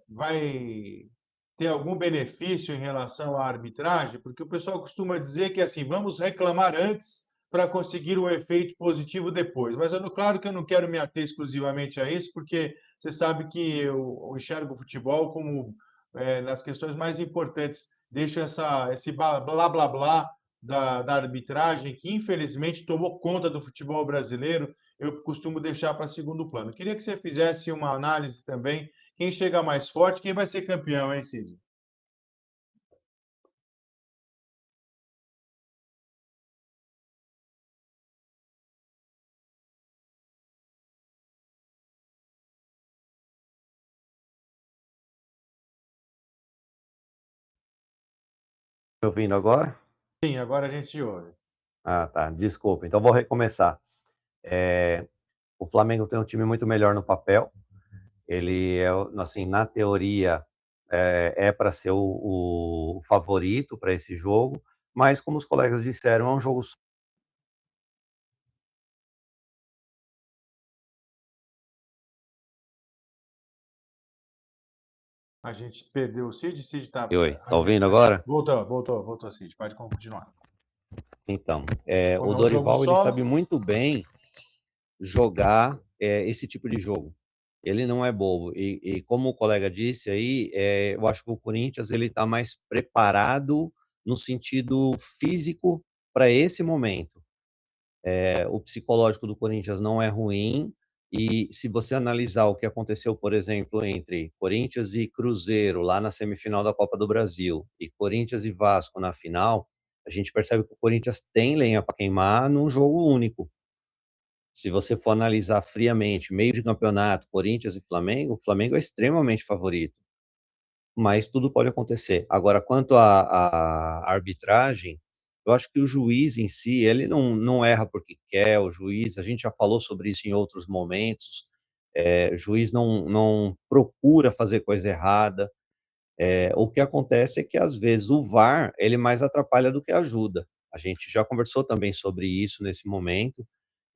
Speaker 1: vai ter algum benefício em relação à arbitragem? Porque o pessoal costuma dizer que assim, vamos reclamar antes para conseguir um efeito positivo depois. Mas claro que eu não quero me ater exclusivamente a isso, porque você sabe que eu enxergo o futebol como nas questões mais importantes. Deixo esse blá blá blá da arbitragem, que infelizmente tomou conta do futebol brasileiro, eu costumo deixar para segundo plano. Queria que você fizesse uma análise também. Quem chega mais forte, quem vai ser campeão, hein, Cid?
Speaker 4: Me ouvindo agora?
Speaker 1: Sim, agora a gente ouve.
Speaker 4: Ah, tá. Desculpa. Então vou recomeçar. O Flamengo tem um time muito melhor no papel. Ele é, assim, na teoria, para ser o favorito para esse jogo, mas como os colegas disseram, é um jogo.
Speaker 1: A gente perdeu o Cid, Cid está.
Speaker 4: Oi, tá ouvindo agora?
Speaker 1: Voltou, Cid. Pode continuar.
Speaker 4: Então, o
Speaker 1: Como é um jogo
Speaker 4: Dorival ele sabe
Speaker 1: solo,
Speaker 4: muito bem jogar esse tipo de jogo. Ele não é bobo. E como o colega disse aí, eu acho que o Corinthians ele está mais preparado no sentido físico para esse momento. O psicológico do Corinthians não é ruim. E se você analisar o que aconteceu, por exemplo, entre Corinthians e Cruzeiro, lá na semifinal da Copa do Brasil, e Corinthians e Vasco na final, a gente percebe que o Corinthians tem lenha para queimar num jogo único. Se você for analisar friamente, meio de campeonato, Corinthians e Flamengo, o Flamengo é extremamente favorito, mas tudo pode acontecer. Agora, quanto à arbitragem, eu acho que o juiz em si, ele não erra porque quer, o juiz, a gente já falou sobre isso em outros momentos, o juiz não procura fazer coisa errada. O que acontece é que, às vezes, o VAR, ele mais atrapalha do que ajuda. A gente já conversou também sobre isso nesse momento,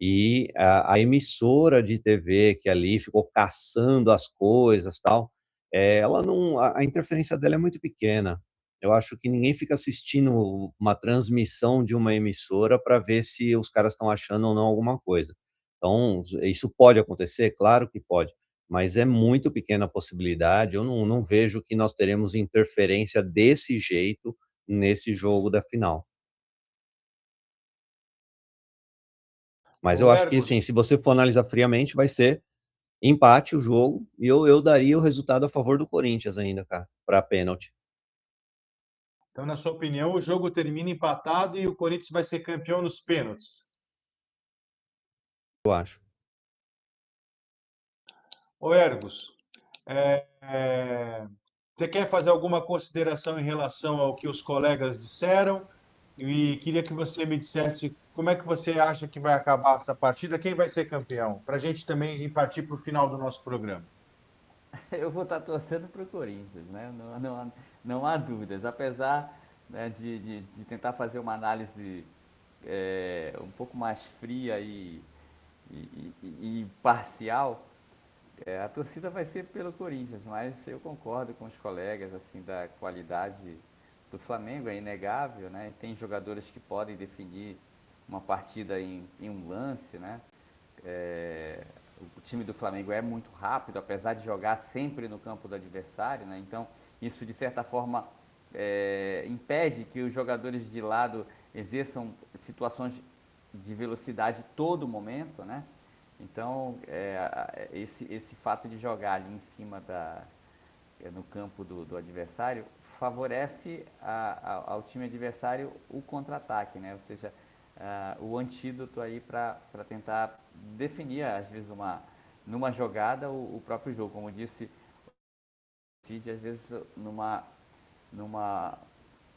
Speaker 4: e a emissora de TV que ali ficou caçando as coisas, tal, ela não a interferência dela é muito pequena. Eu acho que ninguém fica assistindo uma transmissão de uma emissora para ver se os caras estão achando ou não alguma coisa. Então, isso pode acontecer? Claro que pode, mas é muito pequena a possibilidade. Eu não vejo que nós teremos interferência desse jeito nesse jogo da final. Mas eu
Speaker 1: o
Speaker 4: acho que, sim,
Speaker 1: Ergos.
Speaker 4: se você for analisar friamente, vai ser empate o jogo, e eu daria o resultado a favor do Corinthians ainda, cara, para pênalti,
Speaker 1: Então, na sua opinião, o jogo termina empatado e o Corinthians vai ser campeão nos pênaltis.
Speaker 4: eu acho.
Speaker 1: Ô, Ergos, você quer fazer alguma consideração em relação ao que os colegas disseram? E queria que você me dissesse como é que você acha que vai acabar essa partida, quem vai ser campeão, para a gente também partir para o final do nosso programa.
Speaker 3: Eu vou estar torcendo para o Corinthians, né? Não há dúvidas. Apesar, né, de tentar fazer uma análise um pouco mais fria e parcial, a torcida vai ser pelo Corinthians, mas eu concordo com os colegas assim da qualidade do Flamengo, é inegável, né? Tem jogadores que podem definir uma partida em um lance, né? O time do Flamengo é muito rápido, apesar de jogar sempre no campo do adversário, né? Então isso de certa forma impede que os jogadores de lado exerçam situações de velocidade todo momento, né? Então, esse fato de jogar ali em cima no campo do adversário favorece ao time adversário o contra-ataque, né? Ou seja, o antídoto aí para tentar definir, às vezes, numa jogada o próprio jogo. Como disse o Cid, às vezes numa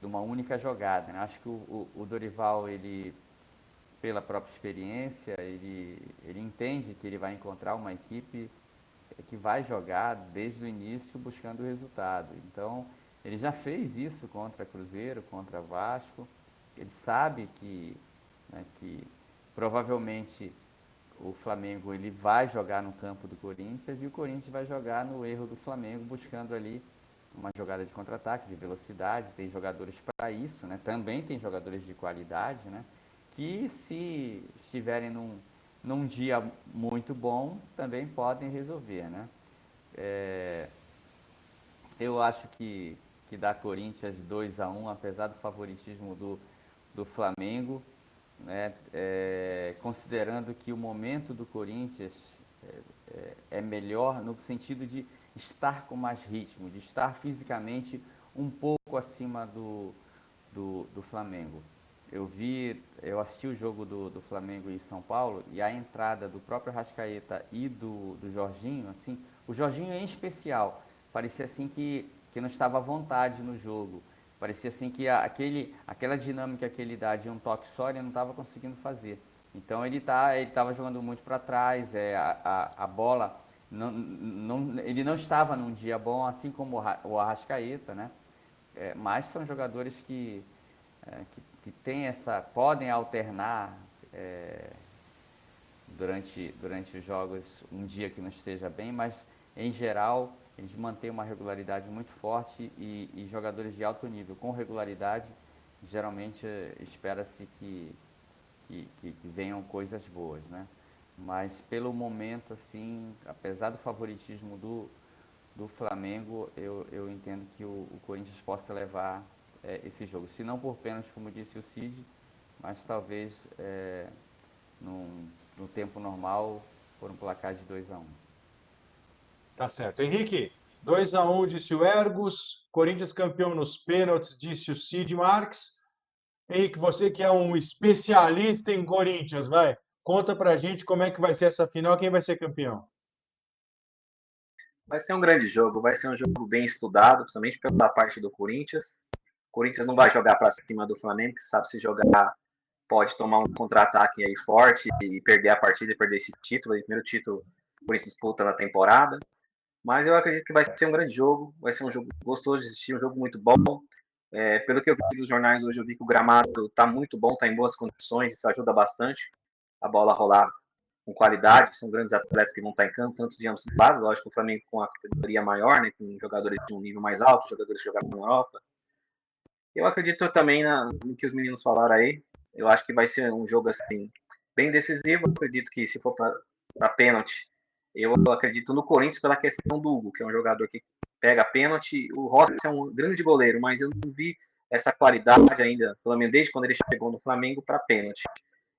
Speaker 3: única jogada, né? Acho que o Dorival, ele, pela própria experiência, ele entende que ele vai encontrar uma equipe que vai jogar desde o início buscando o resultado. Então, ele já fez isso contra Cruzeiro, contra Vasco. Ele sabe que provavelmente o Flamengo ele vai jogar no campo do Corinthians e o Corinthians vai jogar no erro do Flamengo, buscando ali uma jogada de contra-ataque, de velocidade. Tem jogadores para isso, né? Também tem jogadores de qualidade, né? Que se estiverem num dia muito bom, também podem resolver, né? Eu acho que dá Corinthians 2-1, apesar do favoritismo do Flamengo, né? Considerando que o momento do Corinthians é melhor no sentido de estar com mais ritmo, de estar fisicamente um pouco acima do Flamengo. Eu assisti o jogo do Flamengo e São Paulo, e a entrada do próprio Arrascaeta e do Jorginho, assim, o Jorginho em especial, parecia assim que não estava à vontade no jogo. Parecia assim que aquela dinâmica que ele dá de um toque só, ele não estava conseguindo fazer. Então ele estava jogando muito para trás, a bola, ele não estava num dia bom, assim como o Arrascaeta, né? Mas são jogadores que podem alternar durante os jogos um dia que não esteja bem, mas em geral eles mantêm uma regularidade muito forte e jogadores de alto nível com regularidade, geralmente espera-se que venham coisas boas, né? Mas pelo momento, assim, apesar do favoritismo do Flamengo, eu entendo que o Corinthians possa levar esse jogo. Se não por pênalti, como disse o Cid, mas talvez no tempo normal por um placar de 2-1.
Speaker 1: Tá certo. Henrique, 2-1, disse o Ergos. Corinthians campeão nos pênaltis, disse o Cid Marques. Henrique, você que é um especialista em Corinthians, vai. Conta pra gente como é que vai ser essa final, quem vai ser campeão.
Speaker 2: Vai ser um grande jogo, vai ser um jogo bem estudado, principalmente pela parte do Corinthians. O Corinthians não vai jogar para cima do Flamengo, que sabe se jogar pode tomar um contra-ataque aí forte e perder a partida e perder esse título, o primeiro título que o Corinthians disputa na temporada. Mas eu acredito que vai ser um grande jogo, vai ser um jogo gostoso de assistir, um jogo muito bom. Pelo que eu vi dos jornais hoje, eu vi que o gramado está muito bom, está em boas condições, isso ajuda bastante a bola rolar com qualidade. São grandes atletas que vão estar em campo, tanto de ambos os lados. Lógico que o Flamengo com a categoria maior, né, com jogadores de um nível mais alto, jogadores que jogaram na Europa. Eu acredito também no que os meninos falaram aí. Eu acho que vai ser um jogo assim bem decisivo. Eu acredito que se for para pênalti, eu acredito no Corinthians pela questão do Hugo, que é um jogador que pega pênalti. O Rossi é um grande goleiro, mas eu não vi essa qualidade ainda, pelo menos desde quando ele chegou no Flamengo, para pênalti.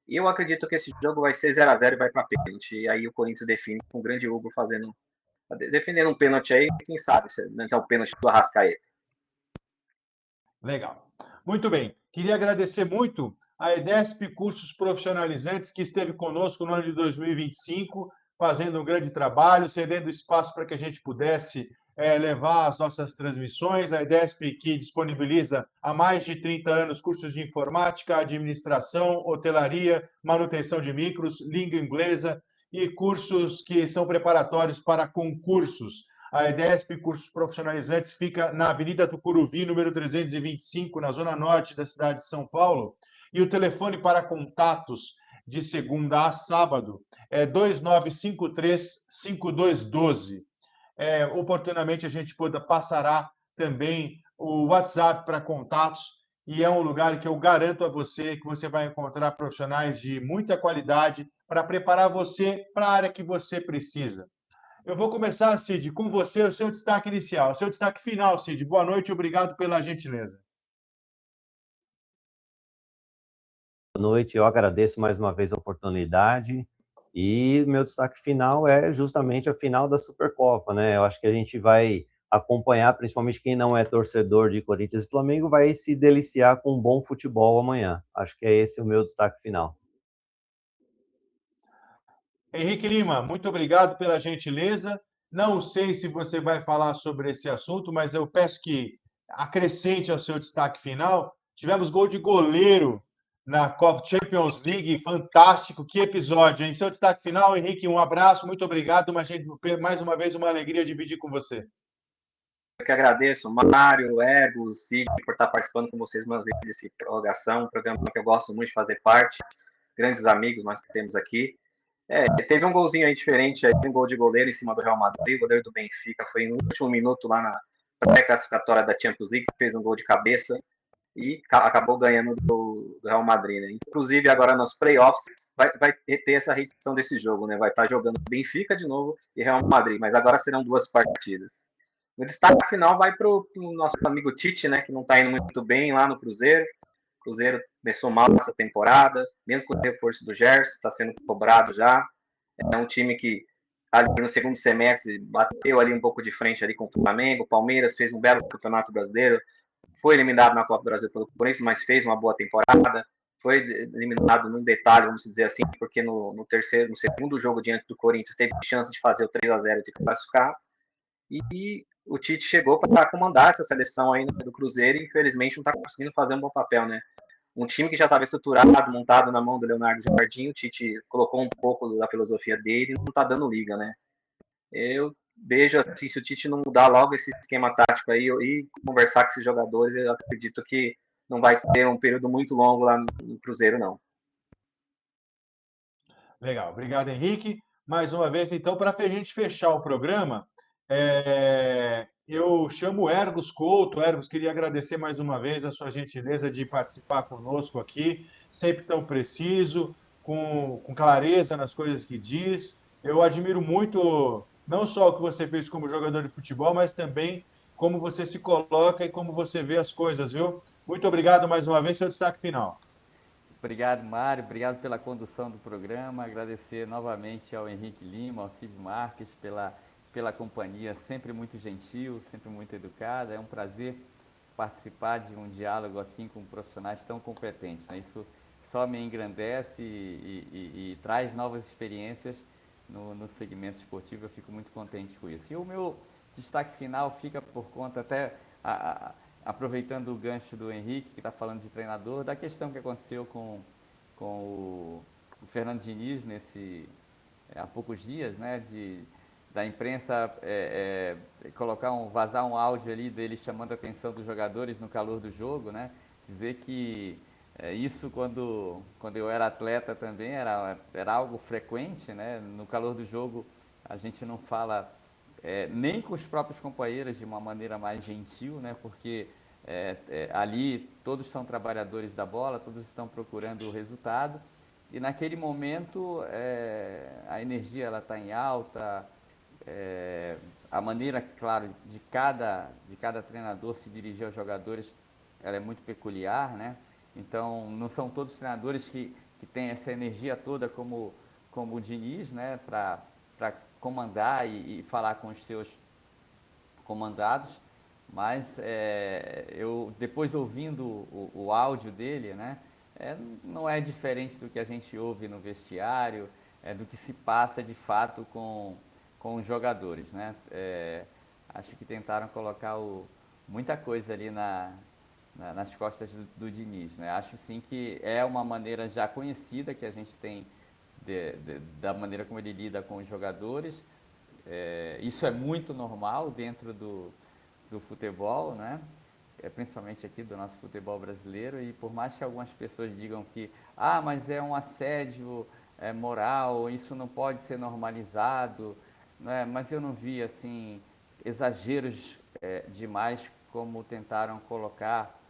Speaker 2: E eu acredito que esse jogo vai ser 0-0 e vai para pênalti. E aí o Corinthians define com o grande Hugo defendendo um pênalti aí, quem sabe, não é o pênalti do Arrascaeta.
Speaker 1: Legal. Muito bem. Queria agradecer muito a EDESP Cursos Profissionalizantes, que esteve conosco no ano de 2025, fazendo um grande trabalho, cedendo espaço para que a gente pudesse levar as nossas transmissões. A EDESP, que disponibiliza há mais de 30 anos cursos de informática, administração, hotelaria, manutenção de micros, língua inglesa e cursos que são preparatórios para concursos. A EDESP Cursos Profissionalizantes fica na Avenida Tucuruvi, número 325, na zona norte da cidade de São Paulo. E o telefone para contatos de segunda a sábado é 2953-5212. Oportunamente a gente passará também o WhatsApp para contatos, e é um lugar que eu garanto a você que você vai encontrar profissionais de muita qualidade para preparar você para a área que você precisa. Eu vou começar, Cid, com você, o seu destaque inicial, o seu destaque final, Cid. Boa noite e obrigado pela gentileza.
Speaker 4: Boa noite. Eu agradeço mais uma vez a oportunidade. E meu destaque final é justamente a final da Supercopa, né? Eu acho que a gente vai acompanhar, principalmente quem não é torcedor de Corinthians e Flamengo, vai se deliciar com um bom futebol amanhã. Acho que é esse o meu destaque final.
Speaker 1: Henrique Lima, muito obrigado pela gentileza. Não sei se você vai falar sobre esse assunto, mas eu peço que acrescente ao seu destaque final. Tivemos gol de goleiro na Copa Champions League, fantástico, que episódio, hein? Seu destaque final, Henrique, um abraço, muito obrigado, mais uma vez uma alegria dividir com você.
Speaker 2: Eu que agradeço, Mário, Ego, Cid, por estar participando com vocês mais vezes desse prorrogação, um programa que eu gosto muito de fazer parte, grandes amigos nós temos aqui. Teve um golzinho aí diferente, um gol de goleiro em cima do Real Madrid, o goleiro do Benfica foi no último minuto lá na pré-classificatória da Champions League, fez um gol de cabeça e acabou ganhando do Real Madrid, né? Inclusive agora nos playoffs vai ter essa reedição desse jogo, né? Vai estar jogando Benfica de novo e Real Madrid, mas agora serão 2 partidas. O destaque final vai para o nosso amigo Tite, né? Que não está indo muito bem lá no Cruzeiro. O Cruzeiro começou mal essa temporada, mesmo com o reforço do Gerson, está sendo cobrado já. É um time que ali no segundo semestre bateu ali um pouco de frente ali com o Flamengo. O Palmeiras fez um belo campeonato brasileiro, foi eliminado na Copa do Brasil pelo Corinthians, mas fez uma boa temporada. Foi eliminado num detalhe, vamos dizer assim, porque no segundo jogo diante do Corinthians teve chance de fazer o 3-0 de classificar. E o Tite chegou para comandar essa seleção aí do Cruzeiro e infelizmente não está conseguindo fazer um bom papel, né? Um time que já estava estruturado, montado na mão do Leonardo Jardim, o Tite colocou um pouco da filosofia dele e não está dando liga, né? Eu vejo assim, se o Tite não mudar logo esse esquema tático aí e conversar com esses jogadores, eu acredito que não vai ter um período muito longo lá no Cruzeiro, não.
Speaker 1: Legal, obrigado, Henrique. Mais uma vez, então, para a gente fechar o programa, eu chamo o Ergos Couto. Ergos, queria agradecer mais uma vez a sua gentileza de participar conosco aqui, sempre tão preciso, com clareza nas coisas que diz. Eu admiro muito, não só o que você fez como jogador de futebol, mas também como você se coloca e como você vê as coisas, viu? Muito obrigado mais uma vez, seu destaque final.
Speaker 3: Obrigado, Mário. Obrigado pela condução do programa. Agradecer novamente ao Henrique Lima, ao Cid Marques pela companhia, sempre muito gentil, sempre muito educada. É um prazer participar de um diálogo assim com profissionais tão competentes, né? Isso só me engrandece e traz novas experiências no segmento esportivo. Eu fico muito contente com isso. E o meu destaque final fica por conta até aproveitando o gancho do Henrique, que está falando de treinador, da questão que aconteceu com o Fernando Diniz há poucos dias, né, da imprensa vazar um áudio ali dele chamando a atenção dos jogadores no calor do jogo, né, dizer que isso quando eu era atleta também era algo frequente, né, no calor do jogo a gente não fala nem com os próprios companheiros de uma maneira mais gentil, né? Porque ali todos são trabalhadores da bola, todos estão procurando o resultado e naquele momento a energia ela está em alta, a maneira, claro, de cada treinador se dirigir aos jogadores ela é muito peculiar, né? Então não são todos os treinadores que têm essa energia toda como o Diniz, né? Para comandar e falar com os seus comandados, mas eu depois ouvindo o áudio dele, né, não é diferente do que a gente ouve no vestiário, do que se passa de fato com os jogadores, né? Acho que tentaram colocar muita coisa ali nas costas do Diniz, né? Acho sim que é uma maneira já conhecida que a gente tem da maneira como ele lida com os jogadores. Isso é muito normal dentro do futebol, né? Principalmente aqui do nosso futebol brasileiro, e por mais que algumas pessoas digam que mas é um assédio moral, isso não pode ser normalizado, né? Mas eu não vi assim exageros demais como tentaram colocar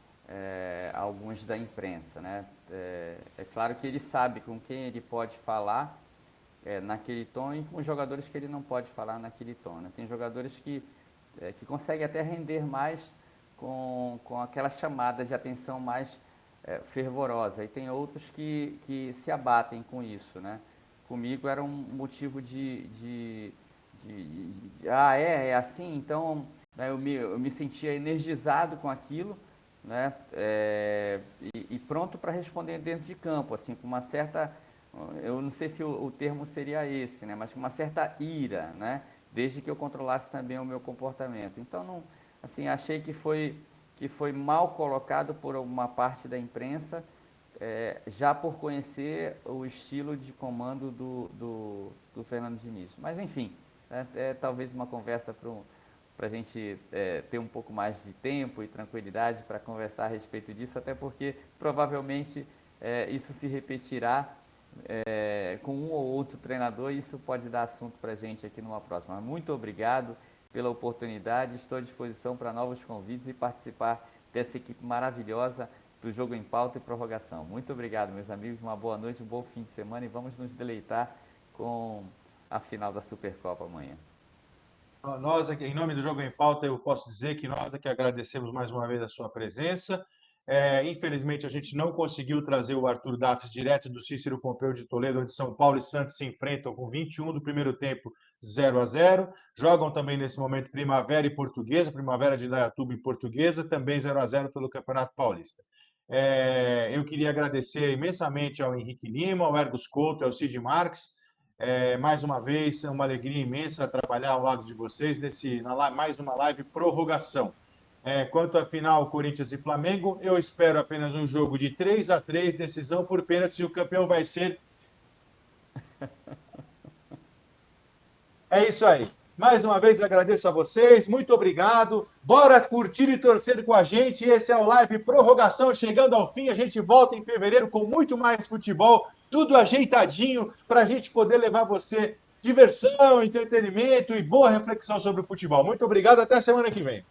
Speaker 3: alguns da imprensa, né? É claro que ele sabe com quem ele pode falar naquele tom e com jogadores que ele não pode falar naquele tom, né? Tem jogadores que conseguem até render mais com aquela chamada de atenção mais fervorosa, e tem outros que se abatem com isso, né? Comigo era um motivo é assim, então, né, eu me sentia energizado com aquilo, né? E pronto para responder dentro de campo, assim, com uma certa, eu não sei se o termo seria esse, né? Mas com uma certa ira, né? Desde que eu controlasse também o meu comportamento. Então, não, assim, achei que foi mal colocado por uma parte da imprensa, já por conhecer o estilo de comando do Fernando Diniz. Mas, enfim, talvez uma conversa para a gente ter um pouco mais de tempo e tranquilidade para conversar a respeito disso, até porque provavelmente isso se repetirá com um ou outro treinador, e isso pode dar assunto para a gente aqui numa próxima. Muito obrigado pela oportunidade, estou à disposição para novos convites e participar dessa equipe maravilhosa do Jogo em Pauta e Prorrogação. Muito obrigado, meus amigos, uma boa noite, um bom fim de semana, e vamos nos deleitar com a final da Supercopa amanhã.
Speaker 1: Nós aqui, em nome do Jogo em Pauta, eu posso dizer que nós aqui agradecemos mais uma vez a sua presença. Infelizmente, a gente não conseguiu trazer o Arthur Dafis direto do Cícero Pompeu de Toledo, onde São Paulo e Santos se enfrentam com 21 do primeiro tempo, 0-0. Jogam também nesse momento Primavera e Portuguesa, Primavera de Indaiatuba e Portuguesa, também 0-0 pelo Campeonato Paulista. Eu queria agradecer imensamente ao Henrique Lima, ao Ergos Couto, ao Cid Marques. Mais uma vez, é uma alegria imensa trabalhar ao lado de vocês mais uma live prorrogação. Quanto à final Corinthians e Flamengo, eu espero apenas um jogo de 3-3, decisão por pênaltis, e o campeão vai ser... É isso aí. Mais uma vez agradeço a vocês, muito obrigado. Bora curtir e torcer com a gente. Esse é o Live Prorrogação, chegando ao fim. A gente volta em fevereiro com muito mais futebol, tudo ajeitadinho para a gente poder levar você diversão, entretenimento e boa reflexão sobre o futebol. Muito obrigado, até a semana que vem.